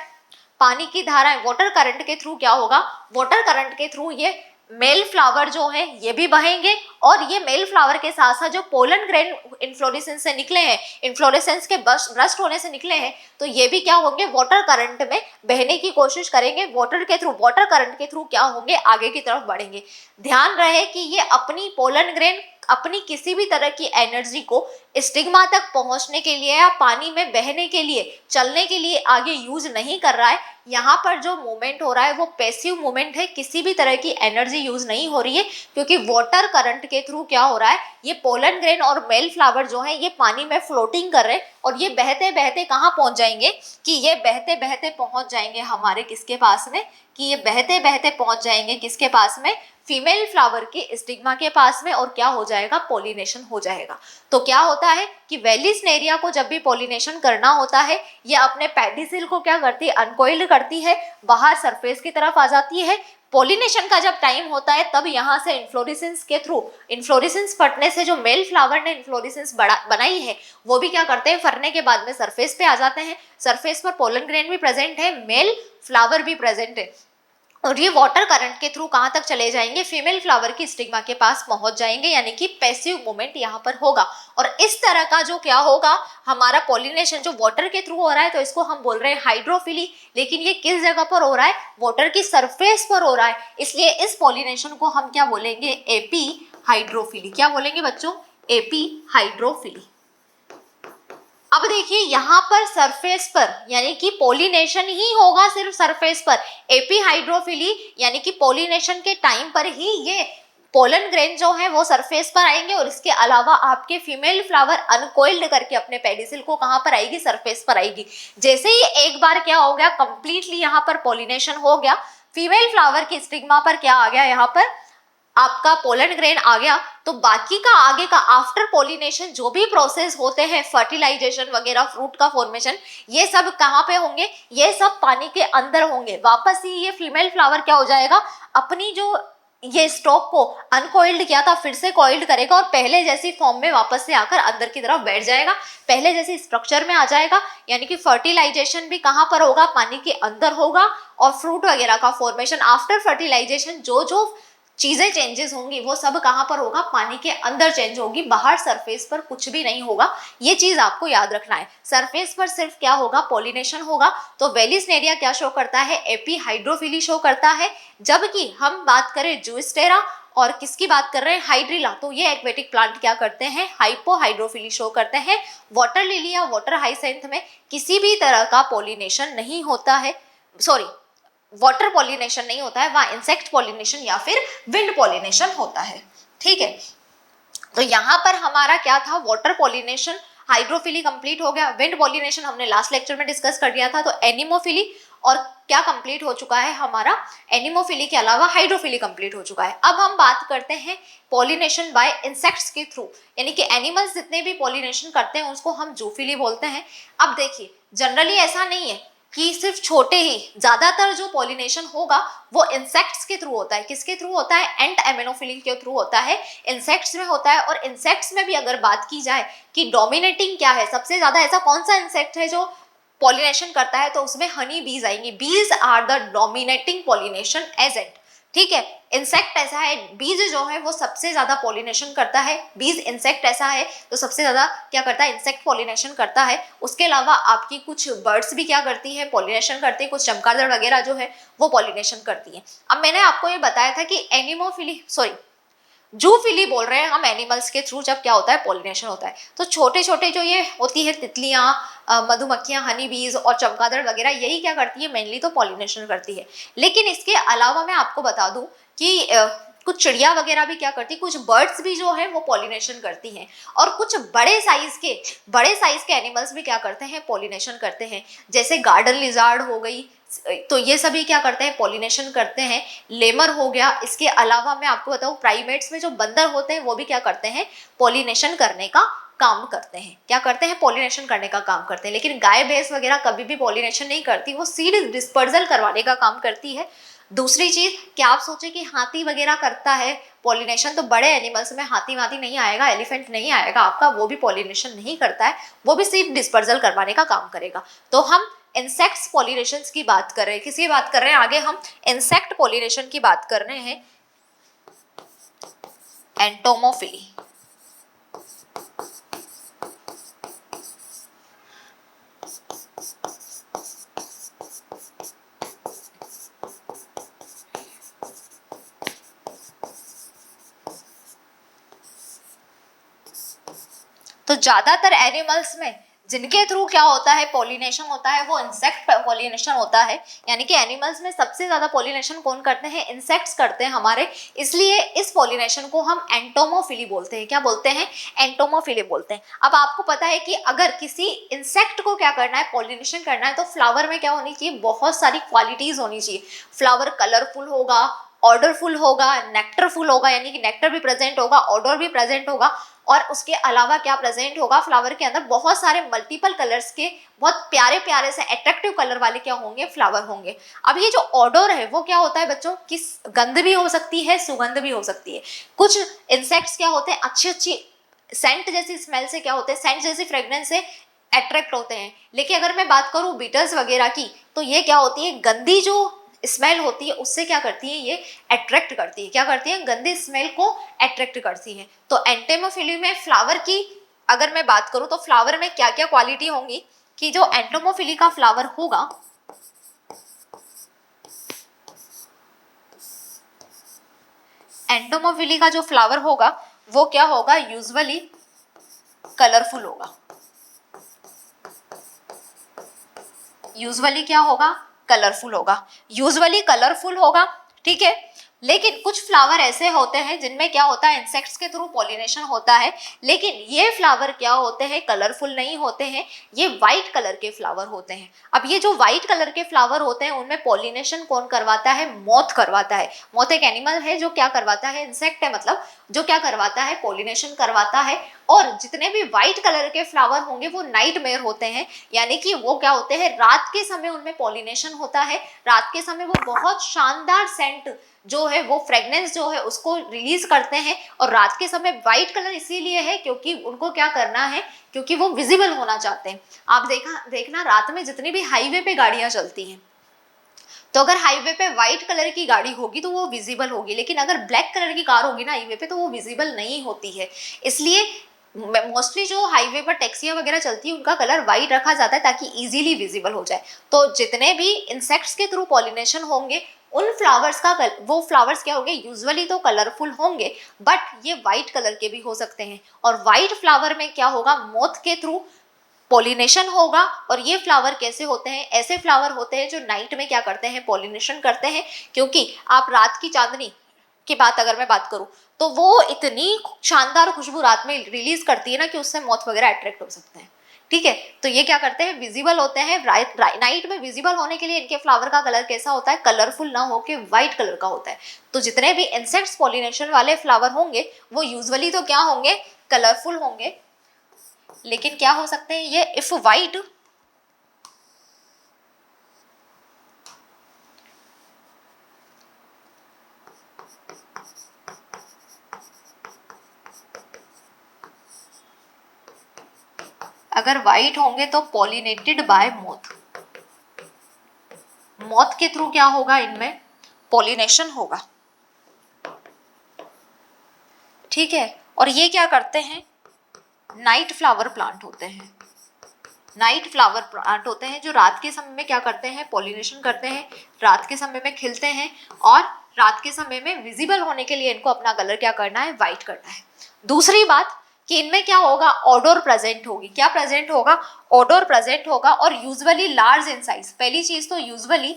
S1: पानी की धाराएं वाटर करंट के थ्रू क्या होगा, वाटर करंट के थ्रू ये मेल फ्लावर जो है ये भी बहेंगे, और ये मेल फ्लावर के साथ साथ जो पोलन ग्रेन इन्फ्लोरेसेंस से निकले हैं, इन्फ्लोरेसेंस के बस्ट होने से निकले हैं, तो ये भी क्या होंगे, वाटर करंट में बहने की कोशिश करेंगे। वाटर करंट के थ्रू क्या होंगे, आगे की तरफ बढ़ेंगे। ध्यान रहे कि ये अपनी पोलन ग्रेन अपनी किसी भी तरह की एनर्जी को स्टिग्मा तक पहुंचने के लिए या पानी में बहने के लिए, चलने के लिए आगे यूज नहीं कर रहा है। यहाँ पर जो मूवमेंट हो रहा है वो पैसिव मूवमेंट है, किसी भी तरह की एनर्जी यूज नहीं हो रही है, क्योंकि वाटर करंट के थ्रू क्या हो रहा है, ये पोलन ग्रेन और मेल फ्लावर जो है ये पानी में फ्लोटिंग कर रहे हैं, और ये बहते बहते कहाँ पहुंच जाएंगे, कि ये बहते बहते पहुंच जाएंगे हमारे किसके पास में, कि ये बहते बहते पहुंच जाएंगे किसके पास में, फीमेल फ्लावर के स्टिग्मा के पास में, और क्या हो जाएगा, पॉलिनेशन हो जाएगा। तो क्या होता है कि वेलिस्नेरिया को जब भी पॉलिनेशन करना होता है, ये अपने पेडिसिल को क्या करती है, अनकॉइल्ड करती है, बाहर सरफेस की तरफ आ जाती है। पॉलिनेशन का जब टाइम होता है तब यहाँ से इन्फ्लोरेसेंस के थ्रू, इन्फ्लोरेसेंस फटने से जो मेल फ्लावर ने इन्फ्लोरेसेंस बनाई है वो भी क्या करते हैं, फटने के बाद में सरफेस पे आ जाते हैं। सरफेस पर पोलन ग्रेन भी प्रेजेंट है, मेल फ्लावर भी प्रेजेंट है, और ये वाटर करंट के थ्रू कहाँ तक चले जाएंगे, फीमेल फ्लावर की स्टिग्मा के पास पहुंच जाएंगे, यानी कि पैसिव मूवमेंट यहाँ पर होगा। और इस तरह का जो क्या होगा, हमारा पॉलिनेशन जो वाटर के थ्रू हो रहा है, तो इसको हम बोल रहे हैं हाइड्रोफिली। लेकिन ये किस जगह पर हो रहा है, वाटर की सरफेस पर हो रहा है, इसलिए इस पॉलिनेशन को हम क्या बोलेंगे, एपी हाइड्रोफिली। क्या बोलेंगे बच्चों, एपी हाइड्रोफिली। अब देखिए यहाँ पर सरफेस पर, यानी कि पोलिनेशन ही होगा सिर्फ सरफेस पर। एपी हाइड्रोफिली यानी कि पोलिनेशन के टाइम पर ही ये पोलन ग्रेन जो है वो सरफेस पर आएंगे, और इसके अलावा आपके फीमेल फ्लावर अनकॉइल्ड करके अपने पेडिसिल को कहाँ पर आएगी, सरफेस पर आएगी। जैसे ही एक बार क्या हो गया, कंप्लीटली यहाँ पर पोलिनेशन हो गया, फीमेल फ्लावर की स्टिग्मा पर क्या आ गया, यहाँ पर आपका पोलन ग्रेन आ गया, तो बाकी का आगे का आफ्टर पोलिनेशन जो भी प्रोसेस होते हैं, फर्टिलाइजेशन वगैरह, फ्रूट का फॉर्मेशन, ये सब कहाँ पे होंगे, ये सब पानी के अंदर होंगे। वापस ही ये फीमेल फ्लावर क्या हो जाएगा, अपनी जो ये स्टॉक को अनकॉइल्ड किया था फिर से कॉइल्ड करेगा और पहले जैसी फॉर्म में वापस से आकर अंदर की तरफ बैठ जाएगा, पहले जैसे स्ट्रक्चर में आ जाएगा। यानी कि फर्टिलाइजेशन भी कहाँ पर होगा, पानी के अंदर होगा, और फ्रूट वगैरह का फॉर्मेशन आफ्टर फर्टिलाइजेशन जो जो चीजें चेंजेस होंगी वो सब कहाँ पर होगा, पानी के अंदर चेंज होगी, बाहर सरफेस पर कुछ भी नहीं होगा। ये चीज आपको याद रखना है। सरफेस पर सिर्फ क्या होगा, पॉलिनेशन होगा। तो वेलिस्नेरिया क्या शो करता है, एपी हाइड्रोफिली शो करता है। जबकि हम बात करें जूस्टेरा और किसकी बात कर रहे हैं, हाइड्रिला, तो ये एक्वेटिक प्लांट क्या करते हैं, हाइपोहाइड्रोफिली शो करते हैं। वाटर लिली या वाटर हाइसेंथ में किसी भी तरह का पॉलिनेशन नहीं होता है, सॉरी वाटर पॉलिनेशन नहीं होता है, वहां इंसेक्ट पॉलिनेशन या फिर विंड पॉलिनेशन होता है। ठीक है, तो यहाँ पर हमारा क्या था, वाटर पॉलिनेशन, हाइड्रोफिली कंप्लीट हो गया। विंड पॉलिनेशन हमने लास्ट लेक्चर में डिस्कस कर दिया था। तो एनिमोफिली और क्या कंप्लीट हो चुका है हमारा, एनिमोफिली के अलावा हाइड्रोफिली कंप्लीट हो चुका है। अब हम बात करते हैं पॉलिनेशन बाय इंसेक्ट्स के थ्रू, यानी कि एनिमल्स जितने भी पॉलिनेशन करते हैं उसको हम जूफिली बोलते हैं। अब देखिए जनरली ऐसा नहीं है कि सिर्फ छोटे ही, ज्यादातर जो पॉलिनेशन होगा वो इंसेक्ट्स के थ्रू होता है। किसके थ्रू होता है, एंट एमिनोफिली के थ्रू होता है, इंसेक्ट्स में होता है। और इंसेक्ट्स में भी अगर बात की जाए कि डोमिनेटिंग क्या है, सबसे ज्यादा ऐसा कौन सा इंसेक्ट है जो पॉलिनेशन करता है, तो उसमें हनी बीज आएंगी। Bees are the dominating pollination agent. ठीक है, इंसेक्ट ऐसा है, बीज जो है वो सबसे ज्यादा पॉलिनेशन करता है। बीज इंसेक्ट ऐसा है तो सबसे ज्यादा क्या करता है, इंसेक्ट पॉलिनेशन करता है। उसके अलावा आपकी कुछ बर्ड्स भी क्या करती है, पॉलिनेशन करती है। कुछ चमगादड़ वगैरह जो है वो पॉलिनेशन करती है। अब मैंने आपको ये बताया था कि एनिमोफिली, सॉरी जूफिली बोल रहे हैं हम एनिमल्स के थ्रू जब क्या होता है, पॉलिनेशन होता है। तो छोटे छोटे जो ये होती है तितलियां, मधुमक्खियां, हनी बीज और चमगादड़ वगैरह, यही क्या करती है, मेनली तो पॉलिनेशन करती है। लेकिन इसके अलावा मैं आपको बता दूं कि कुछ चिड़िया वगैरह भी क्या करती है, कुछ बर्ड्स भी जो है वो पॉलिनेशन करती हैं। और कुछ बड़े साइज के एनिमल्स भी क्या करते हैं, पॉलिनेशन करते हैं। जैसे गार्डन लिजार्ड हो गई, तो ये सभी क्या करते हैं, पॉलिनेशन करते हैं। लेमर हो गया। इसके अलावा मैं आपको बताऊं प्राइमेट्स में जो बंदर होते हैं वो भी क्या करते हैं, पॉलिनेशन करने का काम करते हैं। क्या करते हैं, पॉलिनेशन करने का काम करते हैं। लेकिन गाय भैंस वगैरह कभी भी पॉलिनेशन नहीं करती, वो सीड डिस्पर्सल करवाने का काम करती है। दूसरी चीज, क्या आप सोचे कि हाथी वगैरह करता है पॉलिनेशन, तो बड़े एनिमल्स में हाथी वाथी नहीं आएगा, एलिफेंट नहीं आएगा आपका, वो भी पॉलिनेशन नहीं करता है, वो भी सीड डिस्पर्सल करवाने का काम करेगा। तो हम इंसेक्ट्स पॉलिनेशन की बात कर रहे हैं, किसकी बात कर रहे हैं, आगे हम इंसेक्ट पॉलिनेशन की बात कर रहे हैं, एंटोमोफिली। तो ज्यादातर एनिमल्स में जिनके थ्रू क्या होता है, पॉलिनेशन होता है, वो इंसेक्ट पॉलिनेशन होता है। यानी कि एनिमल्स में सबसे ज्यादा पॉलिनेशन कौन करते हैं, इंसेक्ट्स करते हैं हमारे। इसलिए इस पॉलिनेशन को हम एंटोमोफिली बोलते हैं। क्या बोलते हैं, एंटोमोफिली बोलते हैं। अब आपको पता है कि अगर किसी इंसेक्ट को क्या करना है, पॉलिनेशन करना है, तो फ्लावर में क्या होनी चाहिए, बहुत सारी क्वालिटीज होनी चाहिए। फ्लावर कलरफुल होगा, ऑर्डरफुल होगा, नेक्टरफुल होगा, यानी कि नेक्टर भी प्रेजेंट होगा, ऑर्डर भी प्रेजेंट होगा। और उसके अलावा क्या प्रेजेंट होगा, फ्लावर के अंदर बहुत सारे मल्टीपल कलर्स के, बहुत प्यारे प्यारे से अट्रैक्टिव कलर वाले क्या होंगे, फ्लावर होंगे। अब ये जो ऑर्डर है वो क्या होता है बच्चों, किस गंध भी हो सकती है, सुगंध भी हो सकती है। कुछ इंसेक्ट्स क्या होते हैं, अच्छी अच्छी सेंट जैसी स्मेल से क्या होते हैं, सेंट जैसी फ्रेग्रेंस से अट्रैक्ट होते हैं। लेकिन अगर मैं बात करूं बीटल्स वगैरह की, तो ये क्या होती है, गंदी जो स्मेल होती है उससे क्या करती है, ये अट्रैक्ट करती है। क्या करती है, गंदी स्मेल को अट्रैक्ट करती है। तो एंटोमोफिली में फ्लावर की अगर मैं बात करूं तो फ्लावर में क्या क्या क्वालिटी होंगी, कि जो एंटोमोफिली का फ्लावर होगा, एंटोमोफिली का जो फ्लावर होगा वो क्या होगा, यूजुअली कलरफुल होगा। यूजुअली क्या होगा, कलरफुल होगा, यूजुअली कलरफुल होगा। ठीक है, लेकिन कुछ फ्लावर ऐसे होते हैं जिनमें क्या होता है, इंसेक्ट्स के थ्रू पॉलिनेशन होता है। लेकिन ये फ्लावर क्या होते हैं, कलरफुल नहीं होते हैं, ये वाइट कलर के फ्लावर होते हैं। अब ये जो वाइट कलर के फ्लावर होते हैं उनमें पॉलिनेशन कौन करवाता है, मॉथ करवाता है। मॉथ एक एनिमल है जो क्या करवाता है, इंसेक्ट है मतलब, जो क्या करवाता है, पॉलिनेशन करवाता है। और जितने भी व्हाइट कलर के फ्लावर होंगे वो नाइट मेयर होते हैं, यानी कि वो क्या होते हैं, रात के समय उनमें पॉलिनेशन होता है, रात के समय वो बहुत शानदार सेंट जो है, वो फ्रेग्रेंस जो है उसको रिलीज करते हैं। और रात के समय व्हाइट कलर इसीलिए है क्योंकि उनको क्या करना है, क्योंकि वो विजिबल होना चाहते हैं। आप देखना रात में जितनी भी हाईवे पे गाड़ियां चलती हैं, तो अगर हाईवे पे व्हाइट कलर की गाड़ी होगी तो वो विजिबल होगी, लेकिन अगर ब्लैक कलर की कार होगी ना हाईवे पे तो वो विजिबल नहीं होती है। इसलिए मोस्टली जो हाईवे पर टैक्सियां वगैरह चलती है उनका कलर व्हाइट रखा जाता है ताकि इजीली विजिबल हो जाए। तो जितने भी इंसेक्ट्स के थ्रू पॉलिनेशन होंगे उन फ्लावर्स का वो फ्लावर्स क्या होंगे, यूजुअली तो कलरफुल होंगे, बट ये व्हाइट कलर के भी हो सकते हैं। और व्हाइट फ्लावर में क्या होगा, मोथ के थ्रू पॉलिनेशन होगा। और ये फ्लावर कैसे होते हैं, ऐसे फ्लावर होते हैं जो नाइट में क्या करते हैं, पॉलिनेशन करते हैं। क्योंकि आप रात की चांदनी की बात अगर मैं बात करूं तो वो इतनी शानदार खुशबू रात में रिलीज करती है ना कि उससे मौत वगैरह अट्रैक्ट हो सकते हैं। ठीक है, तो ये क्या करते हैं, विजिबल होते हैं। नाइट में विजिबल होने के लिए इनके फ्लावर का कलर कैसा होता है, कलरफुल ना होके व्हाइट कलर का होता है। तो जितने भी इंसेक्ट्स पॉलिनेशन वाले फ्लावर होंगे वो यूजुअली तो क्या होंगे, कलरफुल होंगे, लेकिन क्या हो सकते हैं ये, इफ वाइट अगर वाइट होंगे तो पॉलिनेटेड बाय मोथ, मोथ के थ्रू क्या होगा, इनमें पॉलिनेशन होगा। ठीक है, और ये क्या करते हैं, नाइट फ्लावर प्लांट होते हैं। नाइट फ्लावर प्लांट होते हैं जो रात के समय में क्या करते हैं, पॉलिनेशन करते हैं, रात के समय में खिलते हैं। और रात के समय में विजिबल होने के लिए इनको अपना कलर क्या करना है, व्हाइट करना है। दूसरी बात कि इनमें क्या होगा, ऑडोर प्रेजेंट होगी। क्या प्रेजेंट होगा, ऑडोर प्रेजेंट होगा, और यूजुअली लार्ज इन साइज। पहली चीज तो यूजुअली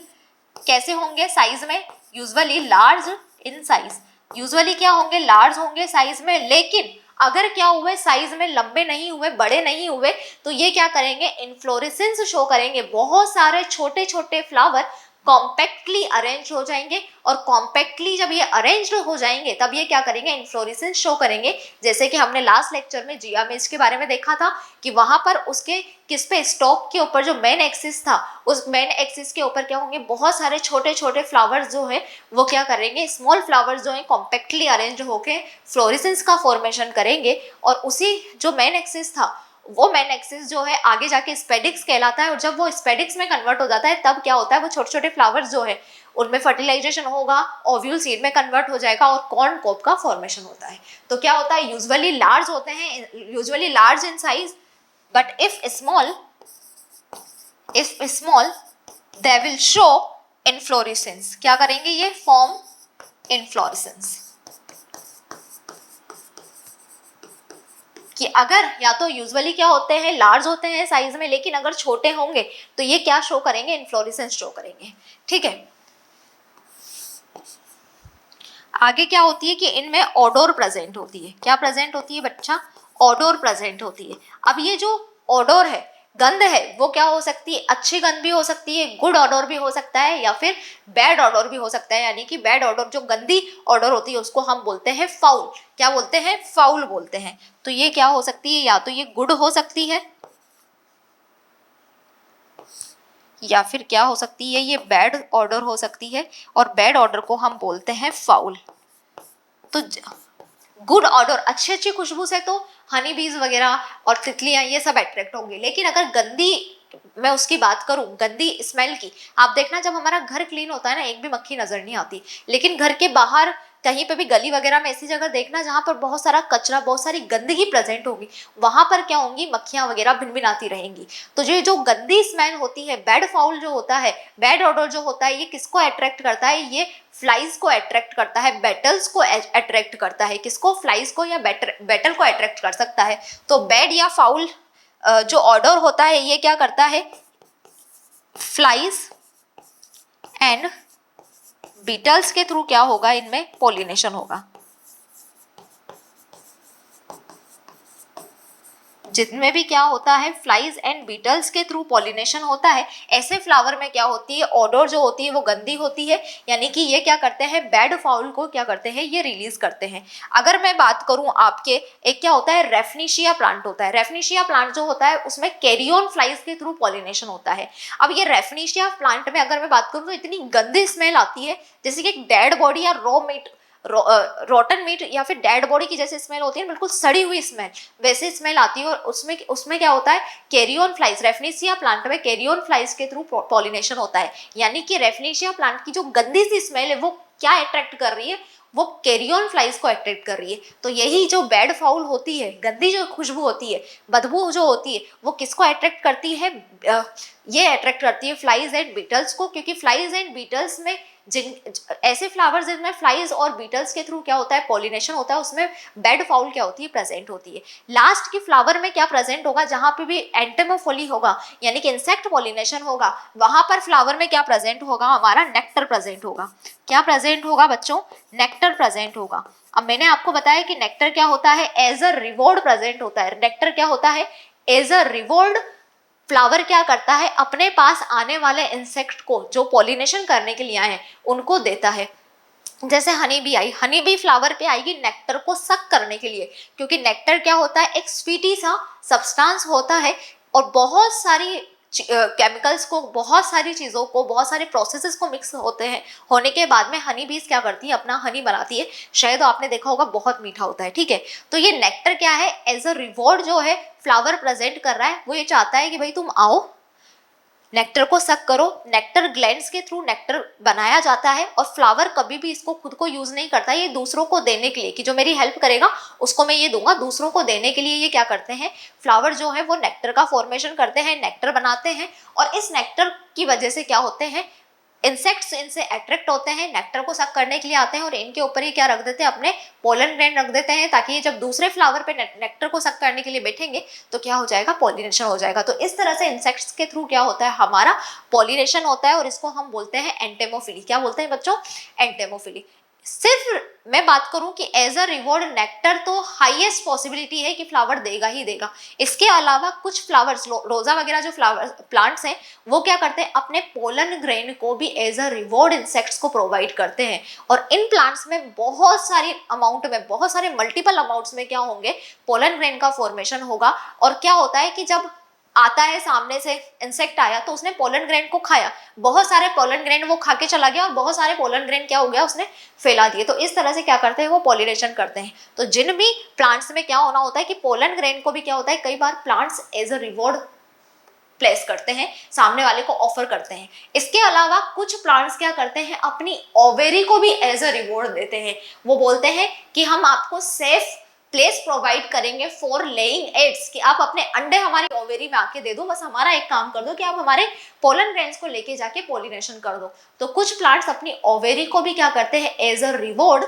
S1: कैसे होंगे साइज में, usually large in size. Usually क्या होंगे, लार्ज होंगे साइज में, लेकिन अगर क्या हुए, साइज में लंबे नहीं हुए, बड़े नहीं हुए, तो ये क्या करेंगे, इन्फ्लोरेसेंस शो करेंगे। बहुत सारे छोटे छोटे फ्लावर कॉम्पैक्टली अरेंज हो जाएंगे, और कॉम्पैक्टली जब ये अरेंज्ड हो जाएंगे तब ये क्या करेंगे, इन्फ्लोरेसेंस शो करेंगे। जैसे कि हमने लास्ट लेक्चर में जिया मेज के बारे में देखा था कि वहां पर उसके किस पे, स्टॉक के ऊपर जो मेन एक्सिस था, उस मेन एक्सिस के ऊपर क्या होंगे, बहुत सारे छोटे छोटे फ्लावर्स जो है वो क्या करेंगे, स्मॉल फ्लावर्स जो है कॉम्पैक्टली अरेंज होके फ्लोरेसेंस का फॉर्मेशन करेंगे। और उसी जो मेन एक्सिस था, वो मेन एक्सिस जो है आगे जाके स्पेडिक्स कहलाता है। और जब वो स्पेडिक्स में कन्वर्ट हो जाता है तब क्या होता है, वो छोटे छोटे फ्लावर्स जो है उनमें फर्टिलाइजेशन होगा, ओव्यूल सीड में कन्वर्ट हो जाएगा और कॉर्न कोप का फॉर्मेशन होता है। तो क्या होता है, यूजुअली लार्ज होते हैं, usually large in size, but if small they will show inflorescence. क्या करेंगे, ये फॉर्म इनफ्लोरेसेंस। कि अगर या तो यूजुअली क्या होते हैं, लार्ज होते हैं साइज में, लेकिन अगर छोटे होंगे तो ये क्या शो करेंगे, इन्फ्लोरेसेंस शो करेंगे। ठीक है, आगे क्या होती है कि इनमें ऑडोर प्रेजेंट होती है। क्या प्रेजेंट होती है बच्चा, ऑडोर प्रेजेंट होती है। अब ये जो ऑडोर है, गंध है, वो क्या हो सकती है, अच्छी गंध भी हो सकती है, गुड ऑडोर भी हो सकता है, या फिर बैड ऑडोर भी हो सकता है। यानी कि बैड ऑडोर, जो गंदी ऑडोर होती है उसको हम बोलते हैं फाउल। क्या बोलते हैं, फाउल बोलते हैं। तो ये क्या हो सकती है, या तो ये गुड हो सकती है, या फिर क्या हो सकती है, ये बैड ऑर्डर हो सकती है, और बैड ऑर्डर को हम बोलते हैं फाउल। तो गुड ऑर्डर, अच्छी अच्छी खुशबू से तो हनी बीज वगैरह और तितलियां ये सब अट्रैक्ट होंगे। लेकिन अगर गंदी, मैं उसकी बात करूं, गंदी स्मेल की, आप देखना जब हमारा घर क्लीन होता है ना, एक भी मक्खी नजर नहीं आती। लेकिन घर के बाहर कहीं पे भी गली वगैरह में ऐसी जगह देखना जहां पर बहुत सारा कचरा, बहुत सारी गंदगी प्रेजेंट होगी, वहां पर क्या होंगी, मक्खियां वगैरह भिनभिनाती रहेंगी। तो ये जो गंदी स्मेल होती है, बैड फाउल जो होता है, बैड ऑडर जो होता है, ये किसको अट्रैक्ट करता है, ये फ्लाइज को अट्रैक्ट करता है, बेटल्स को अट्रैक्ट करता है। किसको, फ्लाइज को या बेटल को अट्रैक्ट कर सकता है। तो बैड या फाउल जो ऑर्डर होता है ये क्या करता है, फ्लाइज एंड बीटल्स के थ्रू क्या होगा, इनमें पॉलिनेशन होगा। जिनमें भी क्या होता है फ्लाइज एंड बीटल्स के थ्रू पॉलिनेशन होता है, ऐसे फ्लावर में क्या होती है ऑडर जो होती है वो गंदी होती है, यानी कि ये क्या करते हैं बैड फाउल को क्या करते हैं ये रिलीज करते हैं। अगर मैं बात करूं आपके एक क्या होता है रेफनीशिया प्लांट होता है, रेफनीशिया प्लांट जो होता है उसमें कैरियन फ्लाइज के थ्रू पॉलिनेशन होता है। अब ये रेफनीशिया प्लांट में अगर मैं बात करूं तो इतनी गंदी स्मेल आती है जैसे कि एक डेड बॉडी या रॉ मीट रोटन मीट या फिर डेड बॉडी की जैसे स्मेल होती है, बिल्कुल सड़ी हुई स्मेल वैसे स्मेल आती है। और उसमें उसमें क्या होता है कैरियन फ्लाइज, रेफनीशिया प्लांट में कैरियन फ्लाइज के थ्रू पॉलिनेशन होता है, यानी कि रेफनीशिया प्लांट की जो गंदी सी स्मेल है वो क्या अट्रैक्ट कर रही है, वो कैरियन फ्लाइज को अट्रैक्ट कर रही है। तो यही जो बैड फाउल होती है, गंदी जो खुशबू होती है, बदबू जो होती है, वो किसको अट्रैक्ट करती है, ये अट्रैक्ट करती है फ्लाइज एंड बीटल्स को, क्योंकि फ्लाइज एंड बीटल्स में जिन ऐसे फ्लावर्स जिनमें फ्लाइज और बीटल्स के थ्रू क्या होता है पॉलिनेशन होता है, उसमें बैड फाउल क्या होती है प्रेजेंट होती है। लास्ट की फ्लावर में क्या प्रेजेंट होगा, जहां पे भी एंटेमोफोली होगा यानी कि इंसेक्ट पॉलिनेशन होगा, वहां पर फ्लावर में क्या प्रेजेंट होगा हमारा नेक्टर प्रेजेंट होगा। क्या प्रेजेंट होगा बच्चों, नेक्टर प्रेजेंट होगा। अब मैंने आपको बताया कि नेक्टर क्या होता है एज अ रिवॉर्ड प्रेजेंट होता है, नेक्टर क्या होता है एज अ रिवॉर्ड। फ्लावर क्या करता है अपने पास आने वाले इंसेक्ट को जो पॉलिनेशन करने के लिए आए हैं उनको देता है। जैसे हनी बी आई, हनी बी फ्लावर पे आएगी नेक्टर को सक करने के लिए, क्योंकि नेक्टर क्या होता है एक स्वीटी सा सब्सटेंस होता है और बहुत सारी केमिकल्स को, बहुत सारी चीज़ों को, बहुत सारे प्रोसेसेस को मिक्स होते हैं, होने के बाद में हनी बीज क्या करती है अपना हनी बनाती है। शायद आपने देखा होगा बहुत मीठा होता है, ठीक है। तो ये नेक्टर क्या है एज अ रिवॉर्ड जो है फ्लावर प्रेजेंट कर रहा है, वो ये चाहता है कि भाई तुम आओ नेक्टर को सक करो। नेक्टर ग्लैंड्स के थ्रू नेक्टर बनाया जाता है और फ्लावर कभी भी इसको खुद को यूज नहीं करता, ये दूसरों को देने के लिए कि जो मेरी हेल्प करेगा उसको मैं ये दूंगा, दूसरों को देने के लिए ये क्या करते हैं फ्लावर जो है वो नेक्टर का फॉर्मेशन करते हैं, नेक्टर बनाते हैं। और इस नेक्टर की वजह से क्या होते हैं इंसेक्ट्स इनसे अट्रैक्ट होते हैं, नेक्टर को सक करने के लिए आते हैं और इनके ऊपर ही क्या रख देते हैं अपने पोलन ग्रैंड रख देते हैं, ताकि ये जब दूसरे फ्लावर पे नेक्टर को सक करने के लिए बैठेंगे तो क्या हो जाएगा पॉलिनेशन हो जाएगा। तो इस तरह से इंसेक्ट्स के थ्रू क्या होता है हमारा पॉलिनेशन होता है और इसको हम बोलते हैं एंटेमोफिली। क्या बोलते हैं बच्चों एंटेमोफिली। सिर्फ मैं बात करूं कि एज अ रिवॉर्ड नेक्टर तो हाईएस्ट पॉसिबिलिटी है कि फ्लावर देगा ही देगा। इसके अलावा कुछ फ्लावर्स रोजा वगैरह जो फ्लावर प्लांट्स हैं वो क्या करते हैं अपने पोलन ग्रेन को भी एज अ रिवॉर्ड इंसेक्ट्स को प्रोवाइड करते हैं। और इन प्लांट्स में बहुत सारी अमाउंट में, बहुत सारे मल्टीपल अमाउंट्स में क्या होंगे पोलन ग्रेन का फॉर्मेशन होगा। और क्या होता है कि जब आता है सामने से इंसेक्ट आया तो उसने पोलन ग्रेन को खाया, बहुत सारे पोलन ग्रेन वो खा के चला गया और बहुत सारे पोलन ग्रेन क्या हो गया उसने फैला दिए। तो इस तरह से क्या करते हैं वो पॉलिनेशन करते हैं। तो जिन भी प्लांट्स में क्या होना होता है कि पोलन ग्रेन को भी क्या होता है कई बार plants as a reward place करते हैं, सामने वाले को ऑफर करते हैं। इसके अलावा कुछ प्लांट्स क्या करते हैं अपनी ओवेरी को भी एज अ रिवॉर्ड देते हैं। वो बोलते हैं कि हम आपको सेफ प्लेस प्रोवाइड करेंगे फॉर लेइंग एग्स, कि आप अपने अंडे हमारी ओवेरी में आके दे दो, बस हमारा एक काम कर दो कि आप हमारे पोलन ग्रेन्स को लेके जाके पॉलिनेशन कर दो। तो कुछ प्लांट्स अपनी ओवेरी को भी क्या करते हैं एज अ रिवॉर्ड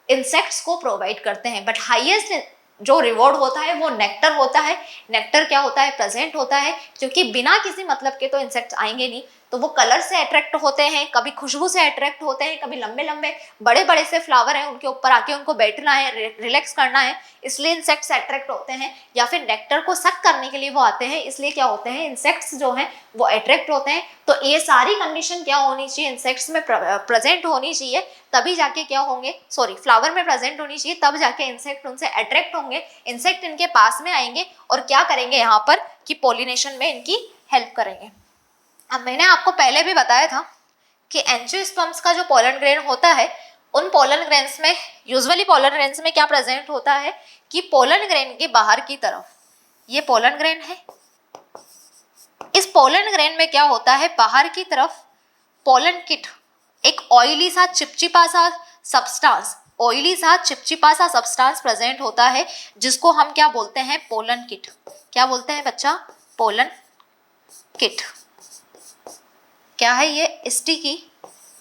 S1: इंसेक्ट्स को प्रोवाइड करते हैं। बट हाईएस्ट जो रिवॉर्ड होता है वो नेक्टर होता है। नेक्टर क्या होता है प्रेजेंट होता है, क्योंकि बिना किसी मतलब के तो इंसेक्ट्स आएंगे नहीं, तो वो कलर से अट्रैक्ट होते हैं, कभी खुशबू से अट्रैक्ट होते हैं, कभी लंबे लंबे बड़े बड़े से फ्लावर हैं उनके ऊपर आके उनको बैठना है, रिलैक्स करना है, इसलिए इंसेक्ट्स अट्रैक्ट होते हैं। या फिर नेक्टर को सक करने के लिए वो आते हैं, इसलिए क्या होते हैं इंसेक्ट्स जो हैं वो अट्रैक्ट होते हैं। तो ये सारी कंडीशन क्या होनी चाहिए इंसेक्ट्स में प्रेजेंट होनी चाहिए, तभी जाके क्या होंगे फ्लावर में प्रेजेंट होनी चाहिए, तब जाके इंसेक्ट उनसे अट्रैक्ट होंगे, इंसेक्ट इनके पास में आएंगे और क्या करेंगे यहाँ पर कि पॉलिनेशन में इनकी हेल्प करेंगे। अब मैंने आपको पहले भी बताया था कि एंजियोस्पर्म्स का जो पोलन ग्रेन होता है उन पोलन ग्रेन्स में यूजुअली पोलन ग्रेन्स में क्या प्रेजेंट होता है कि पोलन ग्रेन के बाहर की तरफ ये पोलन ग्रेन है, इस पोलन ग्रेन में क्या होता है बाहर की तरफ पोलन किट, एक ऑयली सा चिपचिपा सा सब्सटेंस, ऑयली सा चिपचिपा सा सब्सटेंस प्रेजेंट होता है जिसको हम क्या बोलते हैं पोलन किट। क्या बोलते हैं बच्चा पोलन किट। क्या है ये स्टिकी,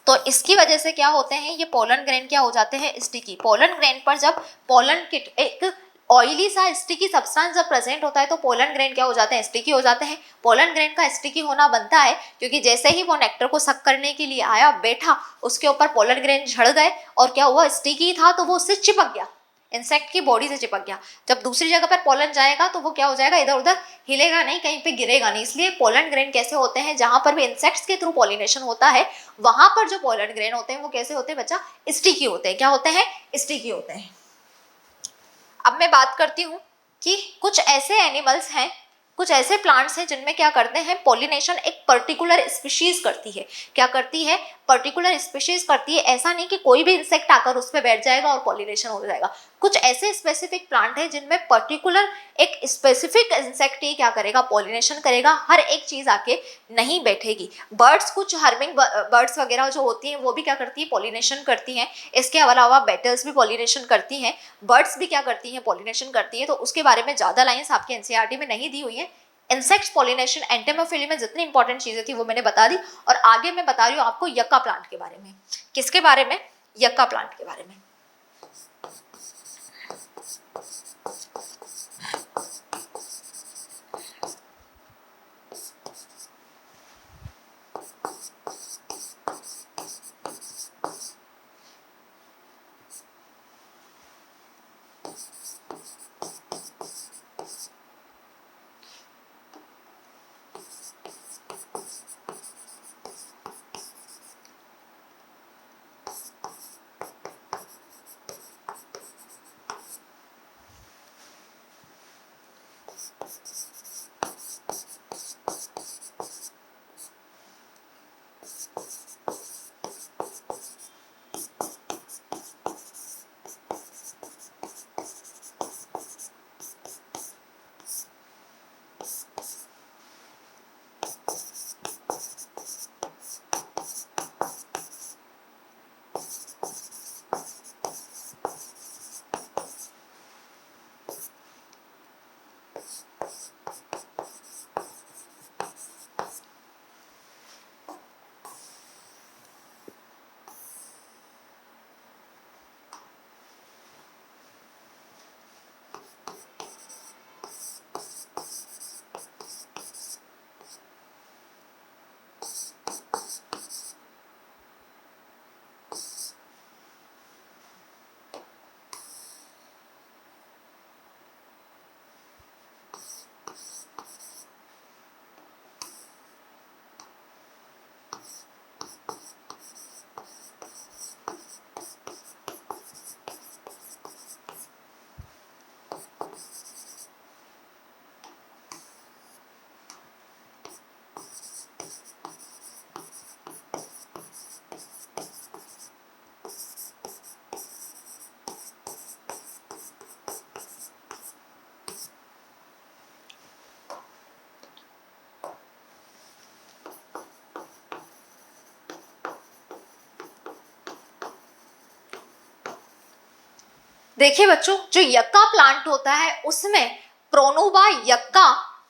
S1: तो इसकी वजह से क्या होते हैं ये पोलन ग्रेन क्या हो जाते हैं स्टिकी। पोलन ग्रेन पर जब पोलन किट एक ऑयली सा स्टिकी सब्सटेंस जब प्रेजेंट होता है तो पोलन ग्रेन क्या हो जाते हैं स्टिकी हो जाते हैं। पोलन ग्रेन का स्टिकी होना बनता है क्योंकि जैसे ही वो नेक्टर को सक करने के लिए आया बैठा उसके ऊपर पोलन ग्रेन झड़ गए और क्या हुआ स्टिकी था तो वो उससे चिपक गया, इंसेक्ट की बॉडी से चिपक गया। जब दूसरी जगह पर पोलन जाएगा तो वो क्या हो जाएगा, इधर उधर हिलेगा नहीं, कहीं पे गिरेगा नहीं। इसलिए पोलन ग्रेन कैसे होते हैं, जहां पर भी इंसेक्ट्स के थ्रू पॉलिनेशन होता है वहां पर जो पोलन ग्रेन होते हैं वो कैसे होते हैं बच्चा, स्टिकी होते हैं। क्या होते हैं, स्टिकी होते हैं। अब मैं बात करती हूँ कि कुछ ऐसे एनिमल्स हैं, कुछ ऐसे प्लांट्स हैं जिनमें क्या करते हैं, पॉलिनेशन एक पर्टिकुलर स्पीशीज करती है। क्या करती है, पर्टिकुलर स्पीशीज करती है। ऐसा नहीं कि कोई भी इंसेक्ट आकर उस पर बैठ जाएगा और पॉलिनेशन हो जाएगा। कुछ ऐसे स्पेसिफिक प्लांट है जिनमें पर्टिकुलर एक स्पेसिफिक इंसेक्ट ही क्या करेगा, पॉलिनेशन करेगा। हर एक चीज आके नहीं बैठेगी। बर्ड्स, कुछ हार्मिंग बर्ड्स वगैरह जो होती हैं वो भी क्या करती है, पॉलिनेशन करती हैं। इसके अलावा बेटल्स भी पॉलिनेशन करती हैं, बर्ड्स भी क्या करती हैं, पॉलिनेशन करती है। तो उसके बारे में ज्यादा लाइंस आपके एनसीईआरटी में नहीं दी हुई है। इंसेक्ट्स, पॉलिनेशन, एंटेमोफिली में जितनी इंपॉर्टेंट चीजें थी वो मैंने बता दी। और आगे मैं बता रही हूँ आपको यक्का प्लांट के बारे में। किसके बारे में, यक्का प्लांट के बारे में। देखिए बच्चों, जो यक्का प्लांट होता है उसमें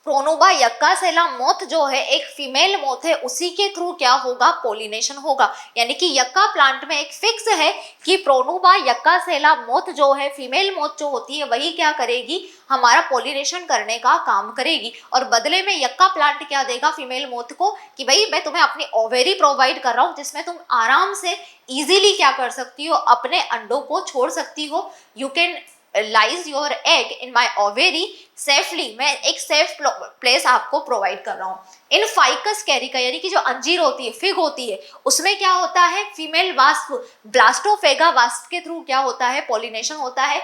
S1: प्रोनोबा यक्कासेला मोथ जो है एक फीमेल मोथ है, उसी के थ्रू क्या होगा, पॉलिनेशन होगा। यानी कि यक्का प्लांट में एक फिक्स है कि प्रोनोबा यक्कासेला मोथ जो है, फीमेल मोथ जो होती है वही क्या करेगी, हमारा पॉलिनेशन करने का काम करेगी। और बदले में यक्का प्लांट क्या देगा फीमेल मोथ को, कि भाई मैं तुम्हें अपनी ओवेरी प्रोवाइड कर रहा हूँ जिसमें तुम आराम से इजीली क्या कर सकती हो, अपने अंडों को छोड़ सकती हो। You can lies your egg in my ovary safely. मैं एक सेफ प्लेस आपको प्रोवाइड कर रहा हूँ। इन फाइकस कैरिका, यानी कि जो अंजीर होती है, फिग होती है, उसमें क्या होता है, फीमेल वास्प ब्लास्टोफेगा वास्प के थ्रू क्या होता है, पॉलिनेशन होता है।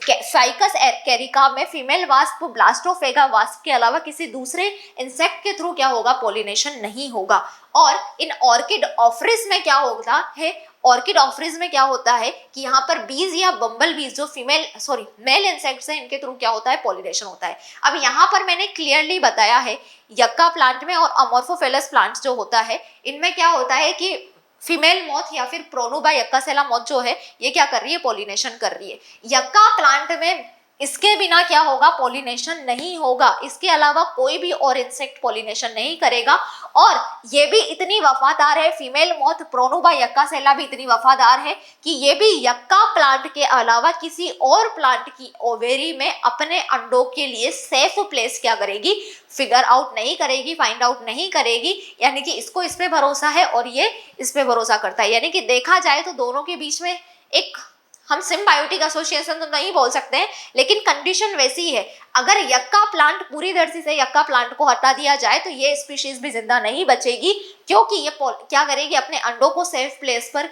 S1: फाइकस कैरिका में फीमेल वास्प ब्लास्टोफेगा वास्प के अलावा किसी दूसरे इंसेक्ट के थ्रू क्या होगा, पॉलिनेशन नहीं होगा। और इन ऑर्किड ऑफरिस में क्या होता है, ऑर्किड ऑफरिस में क्या होता है कि यहाँ पर बीज या बम्बल बीज जो मेल इंसेक्ट्स हैं, इनके थ्रू क्या होता है, पॉलिनेशन होता है। अब यहाँ पर मैंने क्लियरली बताया है यक्का प्लांट में और अमोर्फोफिलस प्लांट्स जो होता है, इनमें क्या होता है कि फीमेल मोथ या फिर प्रोनोबा यक्कासेला मोथ जो है ये क्या कर रही है, पॉलिनेशन कर रही है। यक्का प्लांट में इसके बिना क्या होगा, पॉलिनेशन नहीं होगा। इसके अलावा कोई भी और इंसेक्ट पॉलिनेशन नहीं करेगा। और ये भी इतनी वफादार है, फीमेल मोथ प्रोनोबा यक्कासेला भी इतनी वफादार है कि ये भी यक्का प्लांट के अलावा किसी और प्लांट की ओवेरी में अपने अंडों के लिए सेफ प्लेस क्या करेगी, फिगर आउट नहीं करेगी, फाइंड आउट नहीं करेगी। यानी कि इसको इस पे भरोसा है और ये इस पे भरोसा करता है। यानी कि देखा जाए तो दोनों के बीच में एक हम सिम्बायोटिक एसोसिएशन तो नहीं बोल सकते हैं, लेकिन कंडीशन वैसी है। अगर यक्का प्लांट पूरी धरती से यक्का प्लांट को हटा दिया जाए तो ये स्पीशीज भी जिंदा नहीं बचेगी, क्योंकि ये क्या करेगी, अपने अंडों को सेफ प्लेस पर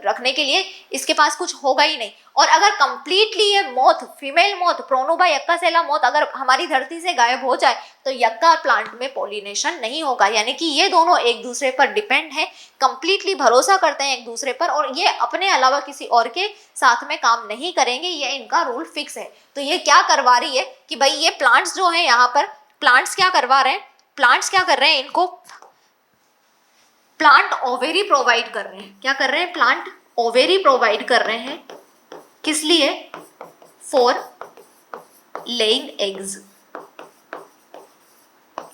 S1: रखने के लिए इसके पास कुछ होगा ही नहीं। और अगर कंप्लीटली ये मौत, फीमेल मौत, प्रोनोबा यक्कासेला मौत अगर हमारी धरती से गायब हो जाए तो यक्का प्लांट में पॉलिनेशन नहीं होगा। यानी कि ये दोनों एक दूसरे पर डिपेंड है, कंप्लीटली भरोसा करते हैं एक दूसरे पर, और ये अपने अलावा किसी और के साथ में काम नहीं करेंगे, ये इनका रूल फिक्स है। तो ये क्या करवा रही है कि भाई ये प्लांट्स जो हैं, यहाँ पर प्लांट्स क्या करवा रहे हैं, प्लांट्स क्या कर रहे हैं, इनको प्लांट ओवेरी प्रोवाइड कर रहे हैं। क्या कर रहे हैं, प्लांट ओवेरी प्रोवाइड कर रहे हैं, किस लिए, फॉर लेइंग एग्स,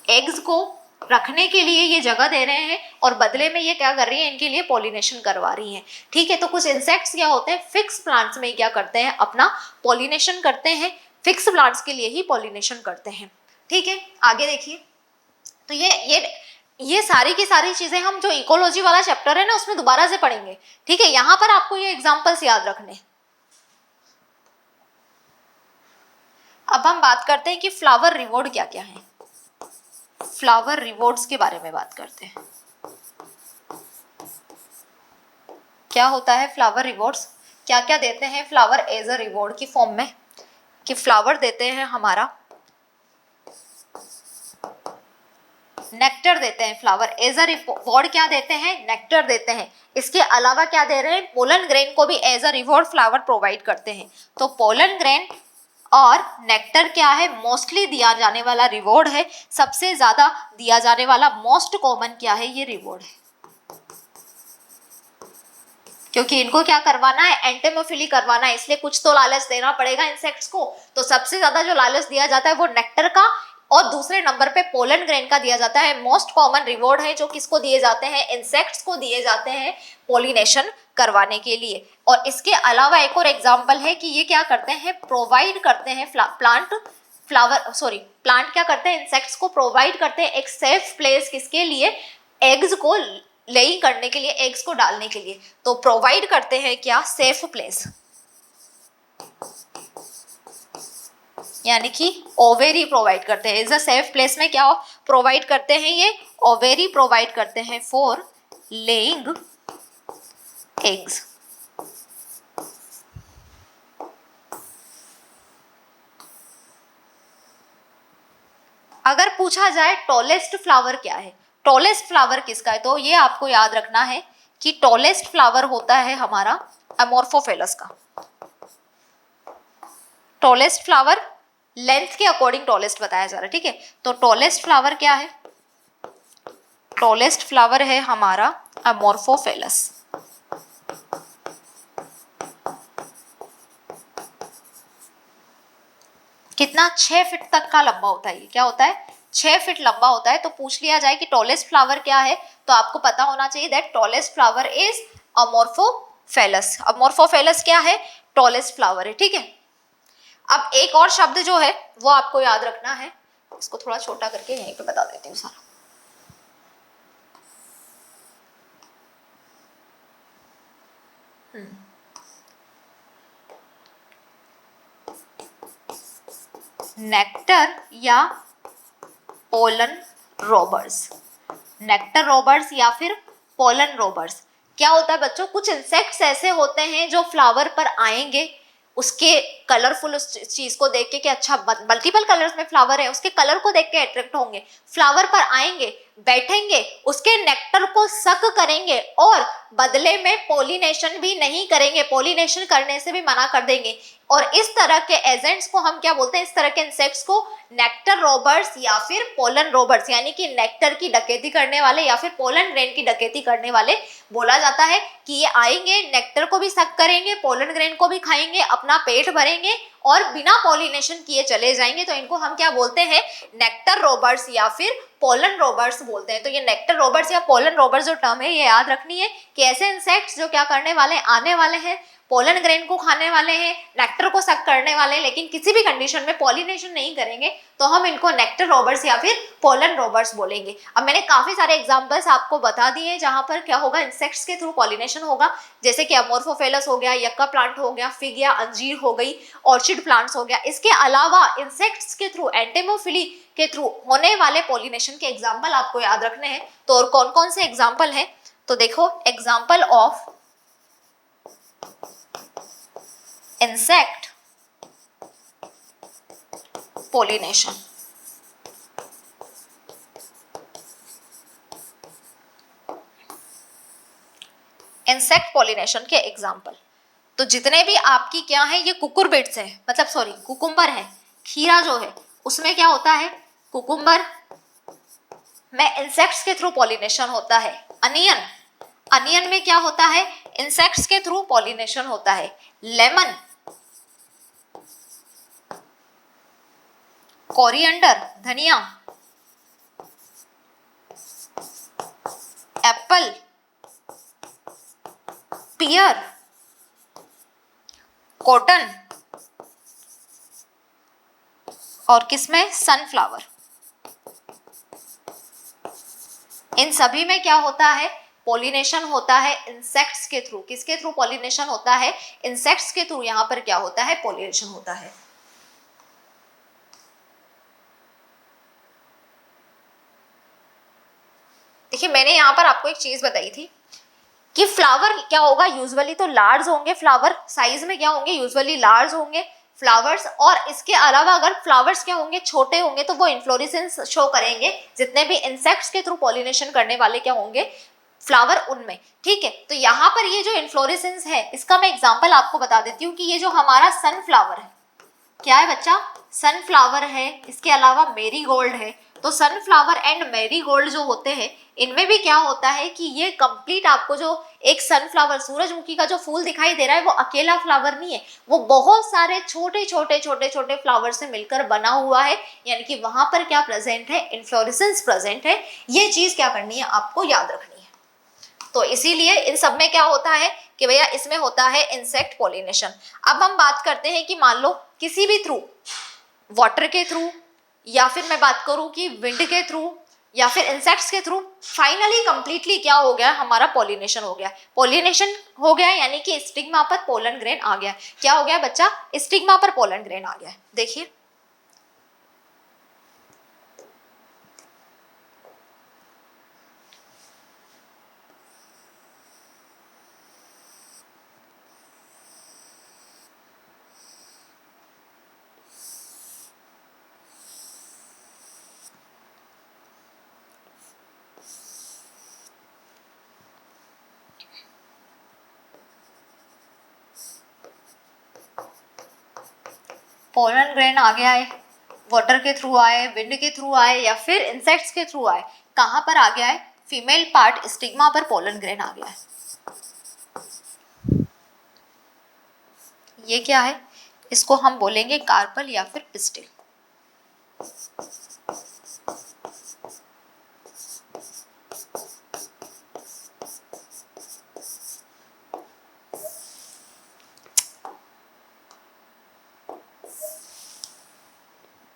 S1: एग्स को रखने के लिए ये जगह दे रहे हैं, और बदले में ये क्या कर रही है, इनके लिए पॉलिनेशन करवा रही हैं। ठीक है, तो कुछ इंसेक्ट्स क्या होते हैं, फिक्स प्लांट्स में क्या करते हैं, अपना पॉलिनेशन करते हैं, फिक्स प्लांट्स के लिए ही पॉलिनेशन करते हैं। ठीक है, आगे देखिए। तो ये सारी की सारी चीजें हम जो इकोलॉजी वाला चैप्टर है ना उसमें दोबारा से पढ़ेंगे। ठीक है, यहां पर आपको ये एग्जांपल्स याद रखने। अब हम बात करते हैं कि फ्लावर रिवॉर्ड क्या क्या है। फ्लावर रिवॉर्ड्स के बारे में बात करते हैं। क्या होता है फ्लावर रिवॉर्ड्स, क्या क्या देते हैं फ्लावर एज अ रिवॉर्ड की फॉर्म में, कि फ्लावर देते हैं हमारा नेक्टर देते हैं, फ्लावर एज अ रिवॉर्ड क्या देते हैं, नेक्टर देते हैं। इसके अलावा क्या दे रहे हैं, पोलन ग्रेन को भी as a reward flower provide करते हैं। तो पोलन ग्रेन और नेक्टर क्या है, मोस्टली दिया जाने वाला रिवॉर्ड है, सबसे ज्यादा दिया जाने वाला मोस्ट कॉमन क्या है, ये रिवॉर्ड है। क्योंकि इनको क्या करवाना है, एंटेमोफिली करवाना है, इसलिए कुछ तो लालच देना पड़ेगा इंसेक्ट्स को। तो सबसे ज्यादा जो लालच दिया जाता है वो नेक्टर का, और दूसरे नंबर पे पोलन ग्रेन का दिया जाता है। मोस्ट कॉमन रिवॉर्ड है जो किसको दिए जाते हैं, इंसेक्ट्स को दिए जाते हैं पॉलिनेशन करवाने के लिए। और इसके अलावा एक और एग्जांपल है कि ये क्या करते हैं, प्रोवाइड करते हैं प्लांट क्या करते हैं, इंसेक्ट्स को प्रोवाइड करते हैं एक सेफ प्लेस, किसके लिए, एग्स को लेइंग करने के लिए, एग्स को डालने के लिए। तो प्रोवाइड करते हैं क्या, सेफ प्लेस, यानी कि ओवेरी प्रोवाइड करते हैं। इज अ सेफ प्लेस में क्या प्रोवाइड करते हैं, ये ओवेरी प्रोवाइड करते हैं फॉर लेइंग एग्स। अगर पूछा जाए टॉलेस्ट फ्लावर क्या है, टॉलेस्ट फ्लावर किसका है, तो ये आपको याद रखना है कि टॉलेस्ट फ्लावर होता है हमारा अमोर्फोफेलस का। टॉलेस्ट फ्लावर लेंथ के अकॉर्डिंग टॉलेस्ट बताया जा रहा है। ठीक है, तो टॉलेस्ट फ्लावर क्या है, टॉलेस्ट फ्लावर है हमारा अमोर्फोफेलस। कितना, 6 फीट तक का लंबा होता है। क्या होता है, 6 फीट लंबा होता है। तो पूछ लिया जाए कि टॉलेस्ट फ्लावर क्या है, तो आपको पता होना चाहिए दैट टॉलेस्ट फ्लावर इज अमोर्फोफेलस। अमोर्फोफेलस क्या है, टॉलेस्ट फ्लावर है। ठीक है, अब एक और शब्द जो है वो आपको याद रखना है, इसको थोड़ा छोटा करके यहीं पे बता देती हूँ सारा। नेक्टर या पोलन रोबर्स, नेक्टर रोबर्स या फिर पोलन रोबर्स। क्या होता है बच्चों, कुछ इंसेक्ट्स ऐसे होते हैं जो फ्लावर पर आएंगे, उसके कलरफुल उस चीज को देख के कि अच्छा मल्टीपल कलर्स में फ्लावर है, उसके कलर को देख के अट्रैक्ट होंगे, फ्लावर पर आएंगे, बैठेंगे, उसके नेक्टर को सक करेंगे और बदले में पॉलिनेशन भी नहीं करेंगे, पॉलिनेशन करने से भी मना कर देंगे। और इस तरह के एजेंट्स को हम क्या बोलते हैं, इस तरह के इंसेक्ट्स को नेक्टर रोबर्स या फिर पोलन रोबर्स, यानी कि नेक्टर की डकैती करने वाले या फिर पोलन ग्रेन की डकैती करने वाले बोला जाता है। कि ये आएंगे, नेक्टर को भी सक करेंगे, पोलन ग्रेन को भी खाएंगे, अपना पेट भरेंगे और बिना पॉलिनेशन किए चले जाएंगे। तो इनको हम क्या बोलते हैं, नेक्टर रोबर्स या फिर पोलन रोबर्स बोलते हैं। तो ये नेक्टर रोबर्स या पोलन रोबर्स जो टर्म है ये याद रखनी है कि ऐसे इंसेक्ट्स जो क्या करने वाले, आने वाले हैं, पोलन ग्रेन को खाने वाले हैं, नेक्टर को सक करने वाले हैं, लेकिन किसी भी कंडीशन में पॉलिनेशन नहीं करेंगे तो हम इनको नेक्टर रॉबर्स या फिर पोलन रॉबर्स बोलेंगे। अब मैंने काफी सारे एग्जांपल्स आपको बता दिए जहां पर क्या होगा, इंसेक्ट्स के थ्रू पॉलिनेशन होगा, जैसे कि अमोर्फोफेलस हो गया, यक्का प्लांट हो गया, फिग या अंजीर हो गई, ऑर्चिड प्लांट्स हो गया। इसके अलावा इंसेक्ट्स के थ्रू, एंटेमोफिली के थ्रू होने वाले पॉलिनेशन के एग्जाम्पल आपको याद रखने हैं। तो और कौन कौन से एग्जाम्पल हैं, तो देखो, example of insect pollination. Insect pollination के एग्जाम्पल तो जितने भी आपकी क्या है, ये कुकुरबिट्स है, मतलब सॉरी कुकुम्बर है। खीरा जो है उसमें क्या होता है, कुकुम्बर में इंसेक्ट्स के थ्रू पॉलिनेशन होता है। अनियन, अनियन में क्या होता है, इंसेक्ट्स के थ्रू पॉलिनेशन होता है। लेमन, कोरिएंडर धनिया, एप्पल, पियर, कॉटन और किसमें, सनफ्लावर। इन सभी में क्या होता है, पॉलिनेशन होता है इंसेक्ट्स के थ्रू। किसके थ्रू पॉलिनेशन होता है, इंसेक्ट्स के थ्रू। यहां पर क्या होता है, पॉलिनेशन होता है। देखिए मैंने यहाँ पर आपको एक चीज बताई थी कि फ्लावर क्या होगा, यूजुअली तो लार्ज होंगे, फ्लावर साइज में क्या होंगे, यूजुअली लार्ज होंगे फ्लावर्स। और इसके अलावा अगर फ्लावर्स क्या होंगे, छोटे होंगे, तो वो इन्फ्लोरेसेंस शो करेंगे। जितने भी इंसेक्ट्स के थ्रू पॉलिनेशन करने वाले क्या होंगे, फ्लावर, उनमें। ठीक है, तो यहाँ पर ये जो इन्फ्लोरेसेंस है, इसका मैं एग्जाम्पल आपको बता देती हूँ कि ये जो हमारा सनफ्लावर है, क्या है बच्चा, सनफ्लावर है। इसके अलावा मेरीगोल्ड है। तो सनफ्लावर एंड मेरीगोल्ड जो होते हैं, इनमें भी क्या होता है कि ये कंप्लीट आपको जो एक सनफ्लावर, सूरजमुखी का जो फूल दिखाई दे रहा है, वो अकेला फ्लावर नहीं है, वो बहुत सारे छोटे छोटे छोटे छोटे फ्लावर से मिलकर बना हुआ है। यानी कि वहां पर क्या प्रेजेंट है, इन्फ्लोरेसेंस प्रेजेंट है। ये चीज क्या करनी है, आपको याद रखनी है। तो इसीलिए इन सब में क्या होता है कि भैया इसमें होता है इंसेक्ट पॉलिनेशन। अब हम बात करते हैं कि मान लो किसी भी थ्रू, वाटर के थ्रू, या फिर मैं बात करूं कि विंड के थ्रू, या फिर इंसेक्ट्स के थ्रू, फाइनली कंप्लीटली क्या हो गया, हमारा पॉलिनेशन हो गया। पॉलिनेशन हो गया यानी कि स्टिग्मा पर पोलन ग्रेन आ गया। क्या हो गया बच्चा, स्टिग्मा पर पोलन ग्रेन आ गया। देखिए पोलन ग्रेन आ गया है, वाटर के थ्रू आए, विंड के थ्रू आए, या फिर इंसेक्ट्स के थ्रू आए। कहाँ पर आ गया है, फीमेल पार्ट स्टिग्मा पर पोलन ग्रेन आ गया है। ये क्या है, इसको हम बोलेंगे कार्पल या फिर पिस्टिल।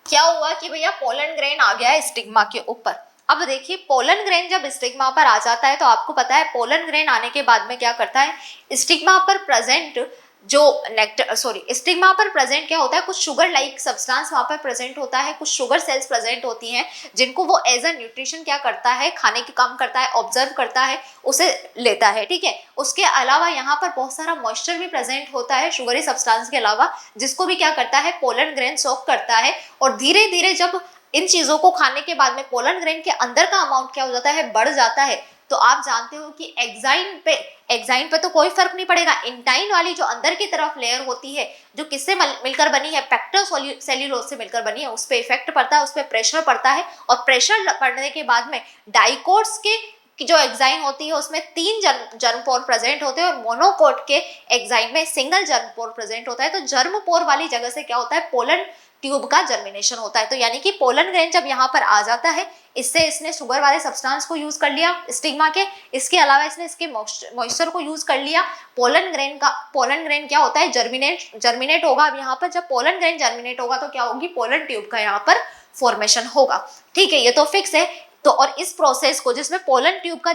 S1: क्या हुआ कि भैया पोलन ग्रेन आ गया है स्टिग्मा के ऊपर। अब देखिए पोलन ग्रेन जब स्टिग्मा पर आ जाता है तो आपको पता है पोलन ग्रेन आने के बाद में क्या करता है, स्टिग्मा पर प्रेजेंट जो नेक्टर, सॉरी, स्टिग्मा पर प्रेजेंट क्या होता है, कुछ शुगर लाइक सब्सटेंस वहां पर प्रेजेंट होता है, कुछ शुगर सेल्स प्रेजेंट होती हैं जिनको वो एज अ न्यूट्रिशन क्या करता है, खाने के काम करता है, ऑब्जर्व करता है, उसे लेता है। ठीक है, उसके अलावा यहाँ पर बहुत सारा मॉइस्चर भी प्रेजेंट होता है शुगरी सब्सटेंस के अलावा, जिसको भी क्या करता है, पोलन ग्रेन सोक करता है। और धीरे धीरे जब इन चीजों को खाने के बाद में पोलन ग्रेन के अंदर का अमाउंट क्या हो जाता है, बढ़ जाता है। तो आप जानते हो कि एक्साइन पे तो कोई फर्क नहीं पड़ेगा, इंटाइन वाली जो अंदर की तरफ लेयर होती है जो किससे मिलकर बनी है, पेक्टोस सेल्यूलोज से मिलकर बनी है, उस पर इफेक्ट पड़ता है, उस पर प्रेशर पड़ता है। और प्रेशर पड़ने के बाद में डाइकोट्स के कि जो एग्जाइम होती है उसमें 3 जर्म पोर प्रेजेंट होते हैं और मोनोकोट के एग्जाइम में सिंगल जर्म पोर प्रेजेंट होता है। तो जर्म पोर वाली जगह से क्या होता है, पोलन ट्यूब का जर्मिनेशन होता है। तो यानी कि पोलन ग्रेन जब यहाँ पर आ जाता है, इससे इसने शुगर वाले सब्सटेंस को यूज कर लिया स्टिग्मा के, इसके अलावा इसने इसके मॉइस्चर को यूज कर लिया। पोलन ग्रेन क्या होता है, जर्मिनेट होगा। अब यहाँ पर जब पोलन ग्रेन जर्मिनेट होगा तो क्या होगी, पोलन ट्यूब का यहाँ पर फॉर्मेशन होगा। ठीक है, ये तो फिक्स है। तो और इस प्रोसेस को जिसमें पोलन ट्यूब का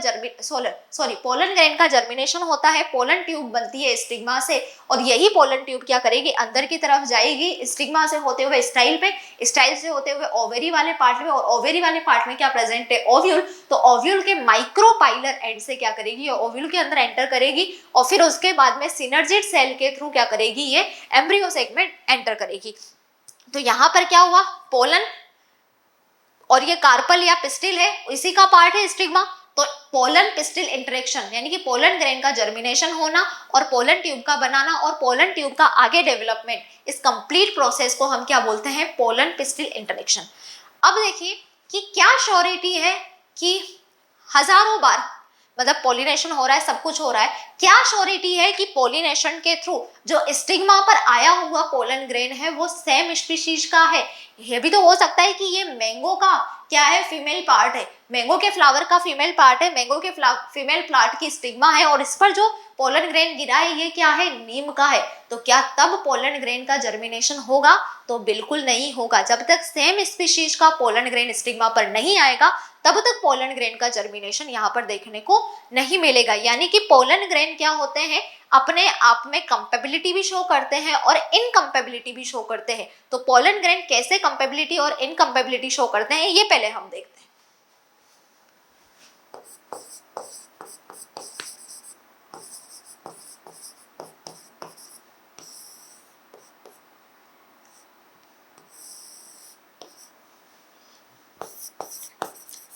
S1: पोलन ग्रेन का जर्मिनेशन होता है, पोलन ट्यूब बनती है स्टिग्मा से, और यही पोलन ट्यूब क्या करेगी, अंदर की तरफ जाएगी स्टिग्मा से होते हुए स्टाइल से होते हुए ओवेरी वाले पार्ट में, और ओवेरी वाले पार्ट में क्या प्रेजेंट है, ओव्यूल। तो ओव्यूल के माइक्रोपाइलर एंड से क्या करेगी, ओव्यूल के अंदर एंटर करेगी, और फिर उसके बाद में सिनर्जिड सेल के थ्रू क्या करेगी, ये एम्ब्रियो सेगमेंट एंटर करेगी। तो यहाँ पर क्या हुआ, पोलन और ये कार्पल या पिस्टिल है, इसी का पार्ट है स्टिग्मा। तो पोलन पिस्टिल इंटरेक्शन यानी कि पोलन ग्रेन का जर्मिनेशन होना और पोलन ट्यूब का बनाना और पोलन ट्यूब का आगे डेवलपमेंट, इस कंप्लीट प्रोसेस को हम क्या बोलते हैं, पोलन पिस्टिल इंटरेक्शन। अब देखिए कि क्या श्योरिटी है कि हजारों बार मतलब पोलिनेशन हो रहा है, सब कुछ हो रहा है, क्या श्योरिटी है कि पोलिनेशन के थ्रू जो स्टिग्मा पर आया हुआ पोलन ग्रेन है वो सेम स्पीशीज का है। ये भी तो हो सकता है कि ये मैंगो का क्या है, फीमेल पार्ट है, मैंगो के फ्लावर का फीमेल पार्ट है, मैंगो के फीमेल प्लांट की स्टिग्मा है, और इस पर जो पोलन ग्रेन गिरा है ये क्या है, नीम का है। तो क्या तब पोलन ग्रेन का जर्मिनेशन होगा, तो बिल्कुल नहीं होगा। जब तक सेम स्पीशीज का पोलन ग्रेन स्टिग्मा पर नहीं आएगा तब तक पोलन ग्रेन का जर्मिनेशन यहाँ पर देखने को नहीं मिलेगा। यानी कि पोलन ग्रेन क्या होते हैं, अपने आप में कंपेबिलिटी भी शो करते हैं और इनकम्पेबिलिटी भी शो करते हैं। तो पोलन ग्रेन कैसे कंपेबिलिटी और इनकम्पेबिलिटी शो करते हैं ये पहले हम देखते हैं।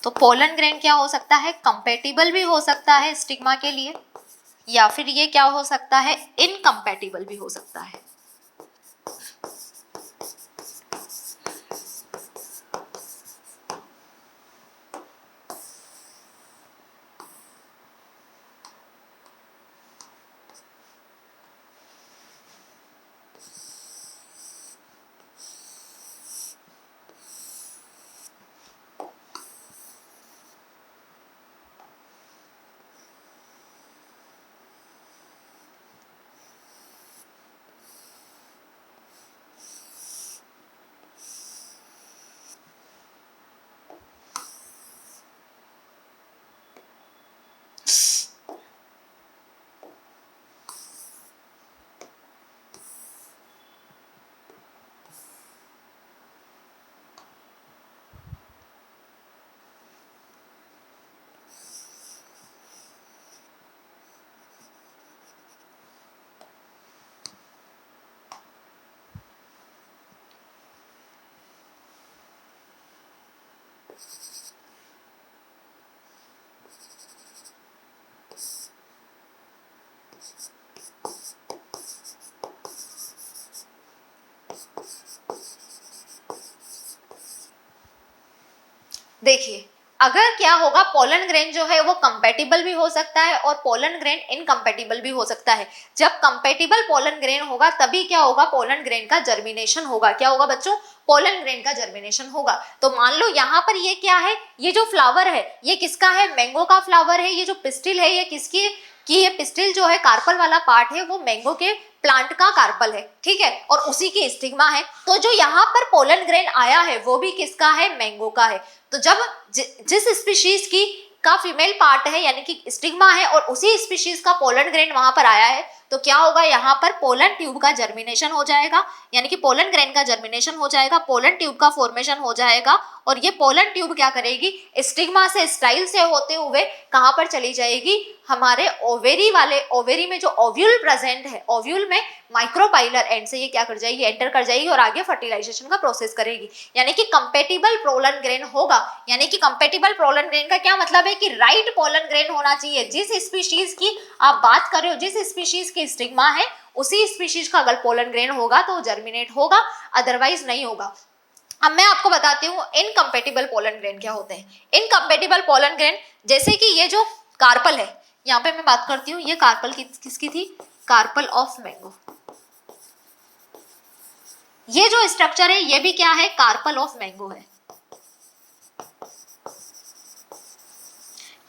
S1: तो पोलन ग्रेन क्या हो सकता है, कंपेटिबल भी हो सकता है स्टिग्मा के लिए, या फिर ये क्या हो सकता है, इनकम्पैटिबल भी हो सकता है। देखिए अगर क्या होगा, पोलन ग्रेन जो है वो कंपेटिबल भी हो सकता है और पोलन ग्रेन इनकम्पेटिबल भी हो सकता है। जब कंपेटिबल पोलन ग्रेन होगा तभी क्या होगा, पोलन ग्रेन का जर्मिनेशन होगा। क्या होगा बच्चों, पोलन ग्रेन का जर्मिनेशन होगा। तो मान लो यहाँ पर ये क्या है, ये जो फ्लावर है ये किसका है, मैंगो का फ्लावर है। ये जो पिस्टिल है ये किसकी कि ये पिस्टिल जो है, कार्पल वाला पार्ट है वो मैंगो के प्लांट का कार्पल है, ठीक है, और उसी की स्टिग्मा है। तो जो यहाँ पर पोलन ग्रेन आया है वो भी किसका है, मैंगो का है। तो जब जिस स्पीशीज की का फीमेल पार्ट है यानी कि स्टिग्मा है और उसी स्पीशीज का पोलन ग्रेन वहां पर आया है, तो क्या होगा, यहाँ पर पोलन ट्यूब का जर्मिनेशन हो जाएगा, यानी कि पोलन ग्रेन का जर्मिनेशन हो जाएगा, पोलन ट्यूब का फॉर्मेशन हो जाएगा। और ये पोलन ट्यूब क्या करेगी, स्टिग्मा से स्टाइल से होते हुए कहाँ पर चली जाएगी, हमारे ओवेरी में जो ओव्यूल प्रेजेंट है, ओव्यूल में माइक्रोपाइलर एंड से ये क्या कर जाएगी, एंटर कर जाएगी और आगे फर्टिलाइजेशन का प्रोसेस करेगी। यानी कि कंपेटिबल पोलन ग्रेन होगा। यानी कि कंपेटिबल पोलन ग्रेन का क्या मतलब है कि राइट पोलन ग्रेन होना चाहिए। जिस स्पीशीज की आप बात कर रहे हो, जिस स्पीशीज की स्टिग्मा है, उसी स्पीशीज का अगर पोलन ग्रेन होगा तो जर्मिनेट होगा, अदरवाइज नहीं होगा। अब मैं आपको बताती हूँ इनकम्पेटिबल पोलन ग्रेन क्या होते हैं। इनकम्पेटिबल पोलन ग्रेन, जैसे कि ये जो कार्पल है, यहाँ पे मैं बात करती हूँ, ये कार्पल किसकी थी, कार्पल ऑफ मैंगो। ये जो स्ट्रक्चर है ये भी क्या है, कार्पल ऑफ मैंगो है।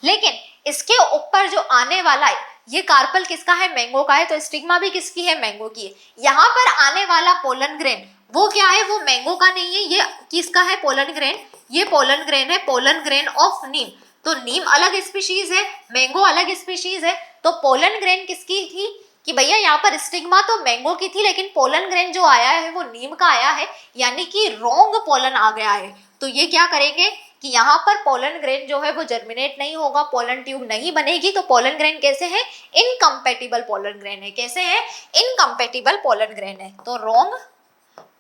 S1: लेकिन इसके ऊपर जो आने वाला है ये कार्पल किसका है, मैंगो का है, तो स्टिग्मा भी किसकी है, मैंगो की है। यहाँ पर आने वाला पोलन ग्रेन वो क्या है, वो मैंगो का नहीं है, ये किसका है, पोलन ग्रेन। ये पोलन ग्रेन है, पोलन ग्रेन ऑफ नीम। तो नीम अलग स्पीशीज है, मैंगो अलग स्पीशीज है। तो पोलन ग्रेन किसकी थी कि भैया यहाँ पर स्टिग्मा तो मैंगो की थी, लेकिन पोलन ग्रेन जो आया है वो नीम का आया है, यानी कि रॉन्ग पोलन आ गया है। तो ये क्या करेंगे कि यहाँ पर पोलन ग्रेन जो है वो जर्मिनेट नहीं होगा, पोलन ट्यूब नहीं बनेगी। तो पोलन ग्रेन कैसे है, इनकम्पेटिबल पोलन ग्रेन है। कैसे है, इनकम्पेटिबल पोलन ग्रेन है, तो रॉन्ग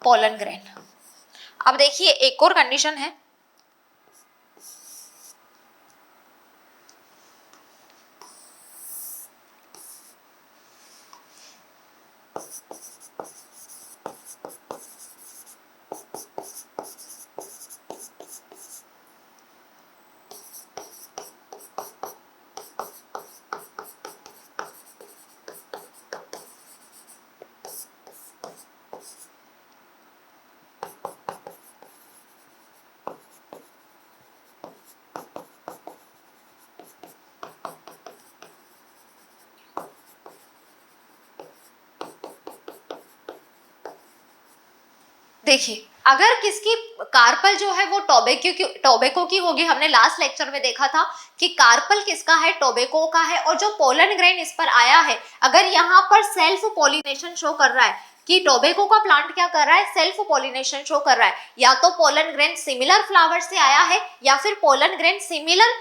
S1: पोलन ग्रेन। अब देखिए एक और कंडीशन है, देखिए अगर किसकी कार्पल जो है वो टोबैको की होगी, हमने लास्ट लेक्चर में देखा था कि कार्पल किसका है, टोबैको का है। और जो पोलन ग्रेन इस पर आया है, अगर यहाँ पर सेल्फ पॉलिनेशन शो कर रहा है कि टोबैको का प्लांट क्या कर रहा है, सेल्फ पॉलिनेशन शो कर रहा है, या तो पोलन ग्रेन सिमिलर फ्लावर से आया है या फिर पोलन ग्रेन सिमिलर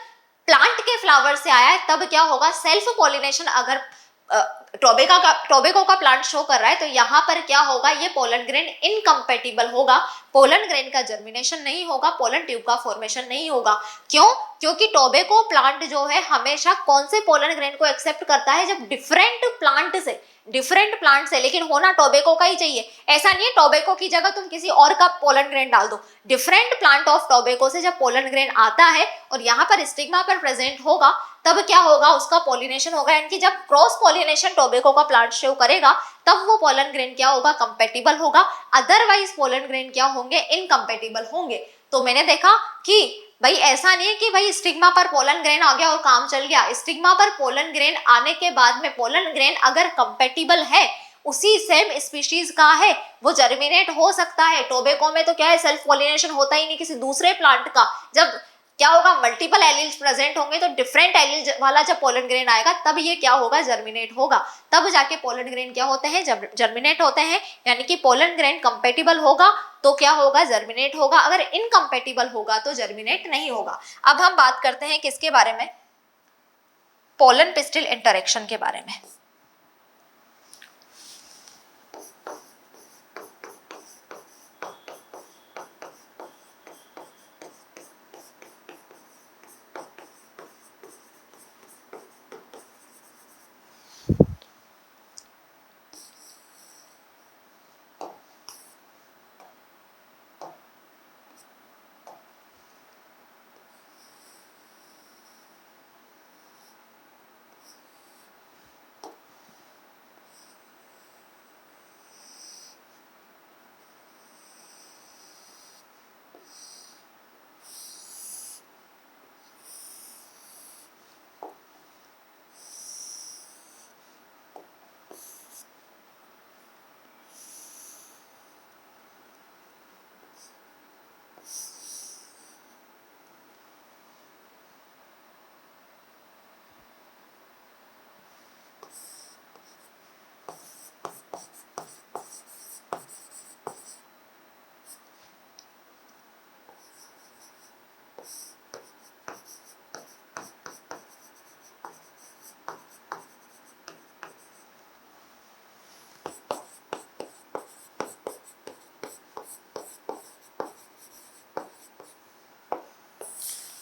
S1: प्लांट के फ्लावर से आया है, तब क्या होगा, सेल्फ पॉलिनेशन अगर टोबैको का प्लांट शो कर रहा है तो यहाँ पर क्या होगा, ये पोलन ग्रेन इनकम्पेटिबल होगा, पोलन ग्रेन का जर्मिनेशन नहीं होगा, पोलन ट्यूब का फॉर्मेशन नहीं होगा। क्यों, क्योंकि टोबैको प्लांट जो है हमेशा कौन से पोलन ग्रेन को एक्सेप्ट करता है, जब डिफरेंट प्लांट से, लेकिन होना टोबैको का ही चाहिए। ऐसा नहीं है टोबैको की जगह तुम किसी और का पोलन ग्रेन डाल दो, डिफरेंट प्लांट ऑफ टोबैको से जब पोलन ग्रेन आता है और यहाँ पर स्टिग्मा पर प्रेजेंट होगा, तब क्या होगा, उसका पॉलिनेशन होगा। यानी कि जब क्रॉस पॉलिनेशन टोबैको का प्लांट शो करेगा तब वो पोलन ग्रेन क्या होगा, कंपेटिबल होगा। अदरवाइज पोलन ग्रेन क्या होंगे, इनकम्पेटिबल होंगे। तो मैंने देखा कि भाई ऐसा नहीं है कि भाई स्टिग्मा पर पोलन ग्रेन आ गया और काम चल गया। स्टिग्मा पर पोलन ग्रेन आने के बाद में पोलन ग्रेन अगर कंपेटिबल है, उसी सेम स्पीशीज का है, वो जर्मिनेट हो सकता है। टोबैको में तो क्या है, सेल्फ पॉलिनेशन होता ही नहीं किसी दूसरे प्लांट का। जब क्या होगा, मल्टीपल एलिल्स प्रेजेंट होंगे, तो डिफरेंट एलिल वाला जब पोलन ग्रेन आएगा तब ये क्या होगा, जर्मिनेट होगा, तब जाके पोलन ग्रेन क्या होते हैं, जब जर्मिनेट होते हैं। यानी कि पोलन ग्रेन कंपेटिबल होगा तो क्या होगा, जर्मिनेट होगा, अगर इनकम्पेटिबल होगा तो जर्मिनेट नहीं होगा। अब हम बात करते हैं किसके बारे में, पोलन पिस्टिल इंटरेक्शन के बारे में।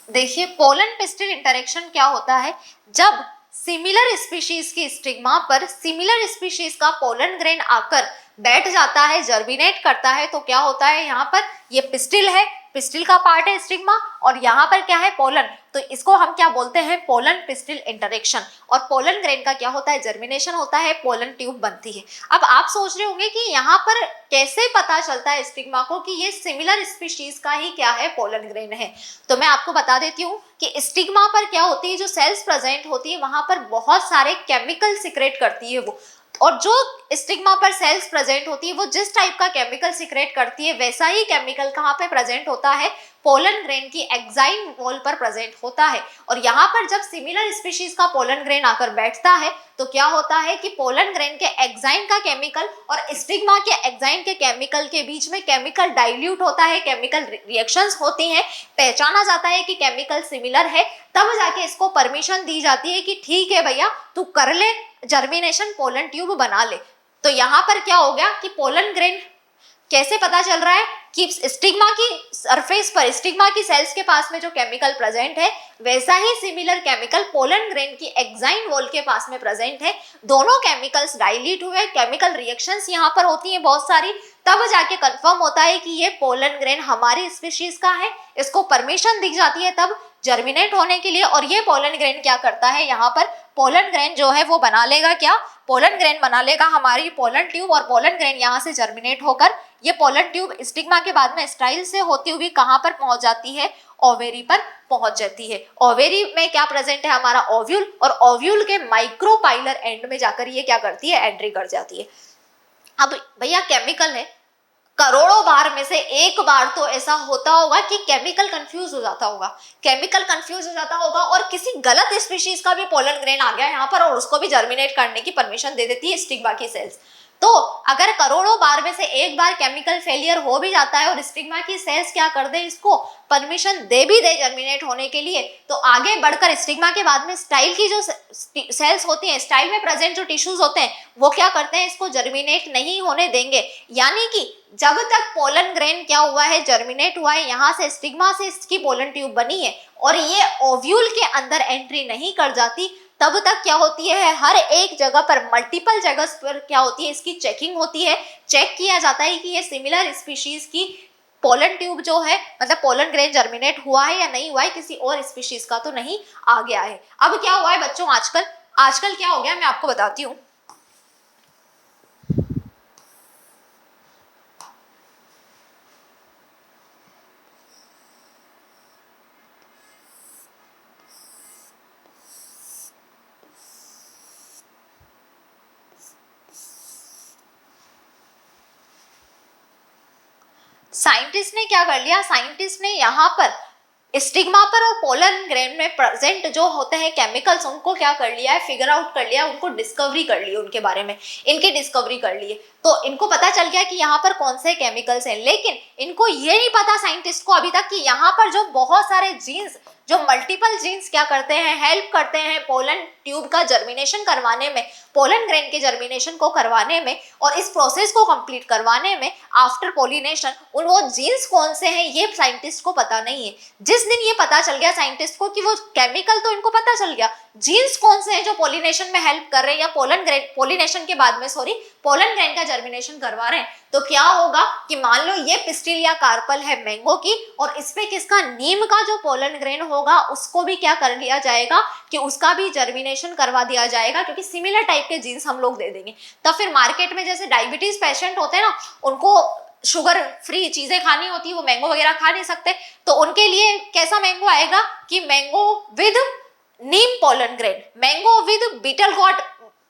S1: देखिए पोलन पिस्टिल इंटरेक्शन क्या होता है, जब सिमिलर स्पीशीज की स्टिग्मा पर सिमिलर स्पीशीज का पोलन ग्रेन आकर बैठ जाता है, जर्मिनेट करता है, तो क्या होता है यहाँ पर, ये पिस्टिल है, पिस्टिल का पार्ट है स्टिग्मा, और यहाँ पर क्या है, पोलन, तो इसको हम क्या बोलते हैं, पोलन पिस्टिल इंटरेक्शन। और पोलन ग्रेन का क्या होता है, जर्मिनेशन होता है, पोलन ट्यूब बनती है। अब आप सोच रहे होंगे कि यहाँ पर कैसे पता चलता है स्टिग्मा को कि ये सिमिलर स्पीशीज का ही क्या है, पोलन ग्रेन है। तो मैं आपको बता देती हूँ कि स्टिग्मा पर क्या होती है, जो सेल्स प्रेजेंट होती है वहां पर बहुत सारे केमिकल सिक्रेट करती है वो, और जो स्टिग्मा पर सेल्स प्रेजेंट होती है वो जिस टाइप का केमिकल सिक्रेट करती है वैसा ही केमिकल कहाँ पे प्रेजेंट होता है, पोलन ग्रेन की एक्साइन वॉल पर प्रेजेंट होता है। और यहाँ पर जब सिमिलर स्पीशीज का पोलन ग्रेन आकर बैठता है तो क्या होता है कि पोलन ग्रेन के एक्साइन का केमिकल और स्टिग्मा के एक्साइन के केमिकल के बीच में केमिकल डाइल्यूट होता है, केमिकल रिएक्शंस होती हैं, पहचाना जाता है कि केमिकल सिमिलर है, तब जाके इसको परमिशन दी जाती है कि ठीक है भैया तू कर ले जर्मिनेशन, पोलन ट्यूब बना ले। तो यहाँ पर क्या हो गया कि पोलन ग्रेन कैसे पता चल रहा है कि स्टिग्मा की सरफेस पर, स्टिग्मा की सेल्स के पास में जो केमिकल प्रेजेंट है वैसा ही सिमिलर केमिकल पोलन ग्रेन की एक्साइन वॉल के पास में प्रेजेंट है। दोनों केमिकल्स डाइल्यूट हुए, केमिकल रिएक्शंस यहाँ पर होती हैं बहुत सारी, तब जाके कंफर्म होता है कि ये पोलन ग्रेन हमारी स्पीशीज का है, इसको परमिशन दी जाती है तब जर्मिनेट होने के लिए। और ये पोलन ग्रेन क्या करता है, यहाँ पर पोलन ग्रेन जो है वो बना लेगा क्या, पोलन ग्रेन बना लेगा हमारी पोलन ट्यूब, और पोलन ग्रेन यहाँ से जर्मिनेट होकर ये पोलन ट्यूब स्टिग्मा के बाद में स्टाइल से होती हुई कहाँ पर पहुंच जाती है, ओवेरी पर पहुंच जाती है। ओवेरी में क्या प्रेजेंट है, हमारा ओव्यूल, और ओव्यूल के माइक्रोपाइलर एंड में जाकर ये क्या करती है, एंट्री कर जाती है। अब भैया केमिकल है, करोड़ों बार में से एक बार तो ऐसा होता होगा कि केमिकल कंफ्यूज हो जाता होगा, केमिकल कंफ्यूज हो जाता होगा और किसी गलत स्पीशीज का भी पोलन ग्रेन आ गया यहाँ पर और उसको भी जर्मिनेट करने की परमिशन दे देती है स्टिग्मा की सेल्स। तो अगर करोड़ों बार में से एक बार केमिकल फेलियर हो भी जाता है और स्टिग्मा की सेल्स क्या कर दे, इसको परमिशन दे भी दे जर्मिनेट होने के लिए, तो आगे बढ़कर स्टिग्मा के बाद में स्टाइल की जो सेल्स होती हैं, स्टाइल में प्रेजेंट जो टिश्यूज होते हैं वो क्या करते हैं, इसको जर्मिनेट नहीं होने देंगे। यानी कि जब तक पोलन ग्रेन क्या हुआ है, जर्मिनेट हुआ है, यहाँ से स्टिग्मा से इसकी पोलन ट्यूब बनी है और ये ओव्यूल के अंदर एंट्री नहीं कर जाती, तब तक क्या होती है, हर एक जगह पर, मल्टीपल जगह पर क्या होती है, इसकी चेकिंग होती है, चेक किया जाता है कि ये सिमिलर स्पीशीज की पोलन ट्यूब जो है, मतलब पोलन ग्रेन जर्मिनेट हुआ है या नहीं हुआ है, किसी और स्पीशीज का तो नहीं आ गया है। अब क्या हुआ है बच्चों, आजकल क्या हो गया मैं आपको बताती हूँ। साइंटिस्ट ने क्या कर लिया, साइंटिस्ट ने यहाँ पर स्टिग्मा पर और पोलन ग्रेन में प्रेजेंट जो होते हैं केमिकल्स, उनको क्या कर लिया है, फिगर आउट कर लिया, उनको डिस्कवरी कर ली, उनके बारे में इनकी डिस्कवरी कर ली है। तो इनको पता चल गया कि यहाँ पर कौन से केमिकल्स हैं, लेकिन इनको ये नहीं पता साइंटिस्ट को अभी तक कि यहाँ पर जो बहुत सारे जीन्स, जो मल्टीपल जीन्स क्या करते हैं, हेल्प करते हैं पोलन ट्यूब का जर्मिनेशन करवाने में, पोलन ग्रेन के जर्मिनेशन को करवाने में और इस प्रोसेस को कंप्लीट करवाने में आफ्टर पोलिनेशन, उन वो जीन्स कौन से हैं ये साइंटिस्ट को पता नहीं है। जिस दिन ये पता चल गया साइंटिस्ट को कि वो केमिकल तो इनको पता चल गया, जीन्स कौन से हैं जो पोलिनेशन में हेल्प कर रहे हैं या पोलन ग्रेन, पोलिनेशन के बाद में पोलन ग्रेन का जर्मिनेशन करवा रहे हैं, तो क्या होगा कि मान लो ये पिस्टिल या कार्पल है मैंगो की, और इस पे किसका, नीम का जो पोलन ग्रेन होगा उसको भी क्या कर लिया जाएगा कि उसका भी जर्मिनेशन करवा दिया जाएगा, क्योंकि सिमिलर टाइप के जीन्स हम लोग दे देंगे। तो फिर मार्केट में जैसे डायबिटीज पेशेंट होते हैं ना, उनको शुगर फ्री चीजें खानी होती है, वो मैंगो वगैरह खा नहीं सकते, तो उनके लिए कैसा मैंगो आएगा कि mango with neem pollen grain, mango with beetle got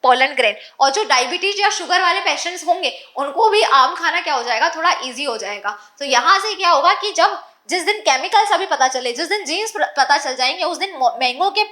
S1: pollen grain. और जो डायबिटीज या शुगर वाले पेशेंट्स होंगे उनको भी आम खाना क्या हो जाएगा, थोड़ा इजी हो जाएगा। तो यहाँ से क्या होगा कि जब जिस दिन केमिकल्स अभी पता चले, जिस दिन जीन्स पता चल जाएंगे, उस दिन मैंगो के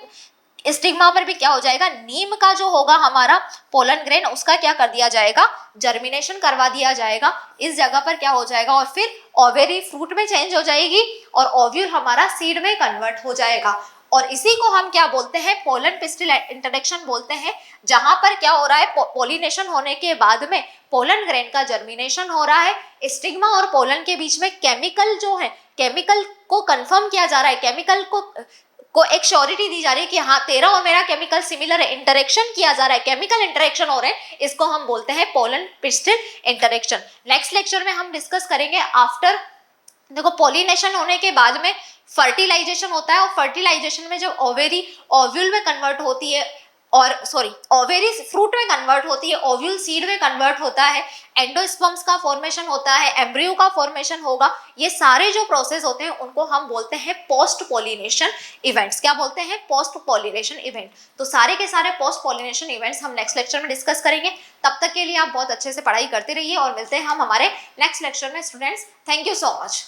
S1: स्टिग्मा पर भी क्या हो जाएगा, नीम का जो होगा हमारा पोलन ग्रेन, उसका क्या कर दिया जाएगा, जर्मिनेशन करवा दिया जाएगा, इस जगह पर क्या हो जाएगा, और फिर ओवेरी फ्रूट में चेंज हो जाएगी और ओव्यूल हमारा सीड में कन्वर्ट हो जाएगा। और इसी को हम क्या बोलते हैं, पोलन पिस्टिल इंटरेक्शन बोलते हैं, जहां पर क्या हो रहा है, पोलिनेशन होने के बाद में पोलन ग्रेन का जर्मिनेशन हो रहा है, स्टिग्मा और पोलन के बीच में केमिकल जो है, केमिकल को कंफर्म किया जा रहा है, केमिकल को को एक श्योरिटी दी जा रही है कि हाँ तेरा और मेरा केमिकल सिमिलर है, इंटरेक्शन किया जा रहा है, केमिकल इंटरेक्शन हो रहे हैं, इसको हम बोलते हैं pollen pistil interaction. Next lecture में हम डिस्कस करेंगे आफ्टर, देखो पॉलिनेशन होने के बाद में फर्टिलाइजेशन होता है, और फर्टिलाइजेशन में जब ओवेरी ओव्यूल में कन्वर्ट होती है, और सॉरी ओवेरी फ्रूट में कन्वर्ट होती है, ओव्यूल सीड में कन्वर्ट होता है, एंडोस्पर्म्स का फॉर्मेशन होता है, एम्ब्रियो का फॉर्मेशन होगा, ये सारे जो प्रोसेस होते हैं उनको हम बोलते हैं पोस्ट पॉलिनेशन इवेंट्स। क्या बोलते हैं? Post pollination event. तो सारे के सारे पोस्ट पॉलिनेशन इवेंट्स हम नेक्स्ट लेक्चर में डिस्कस करेंगे। तब तक के लिए आप बहुत अच्छे से पढ़ाई करते रहिए और मिलते हैं हम हमारे नेक्स्ट लेक्चर में students. Thank you so much.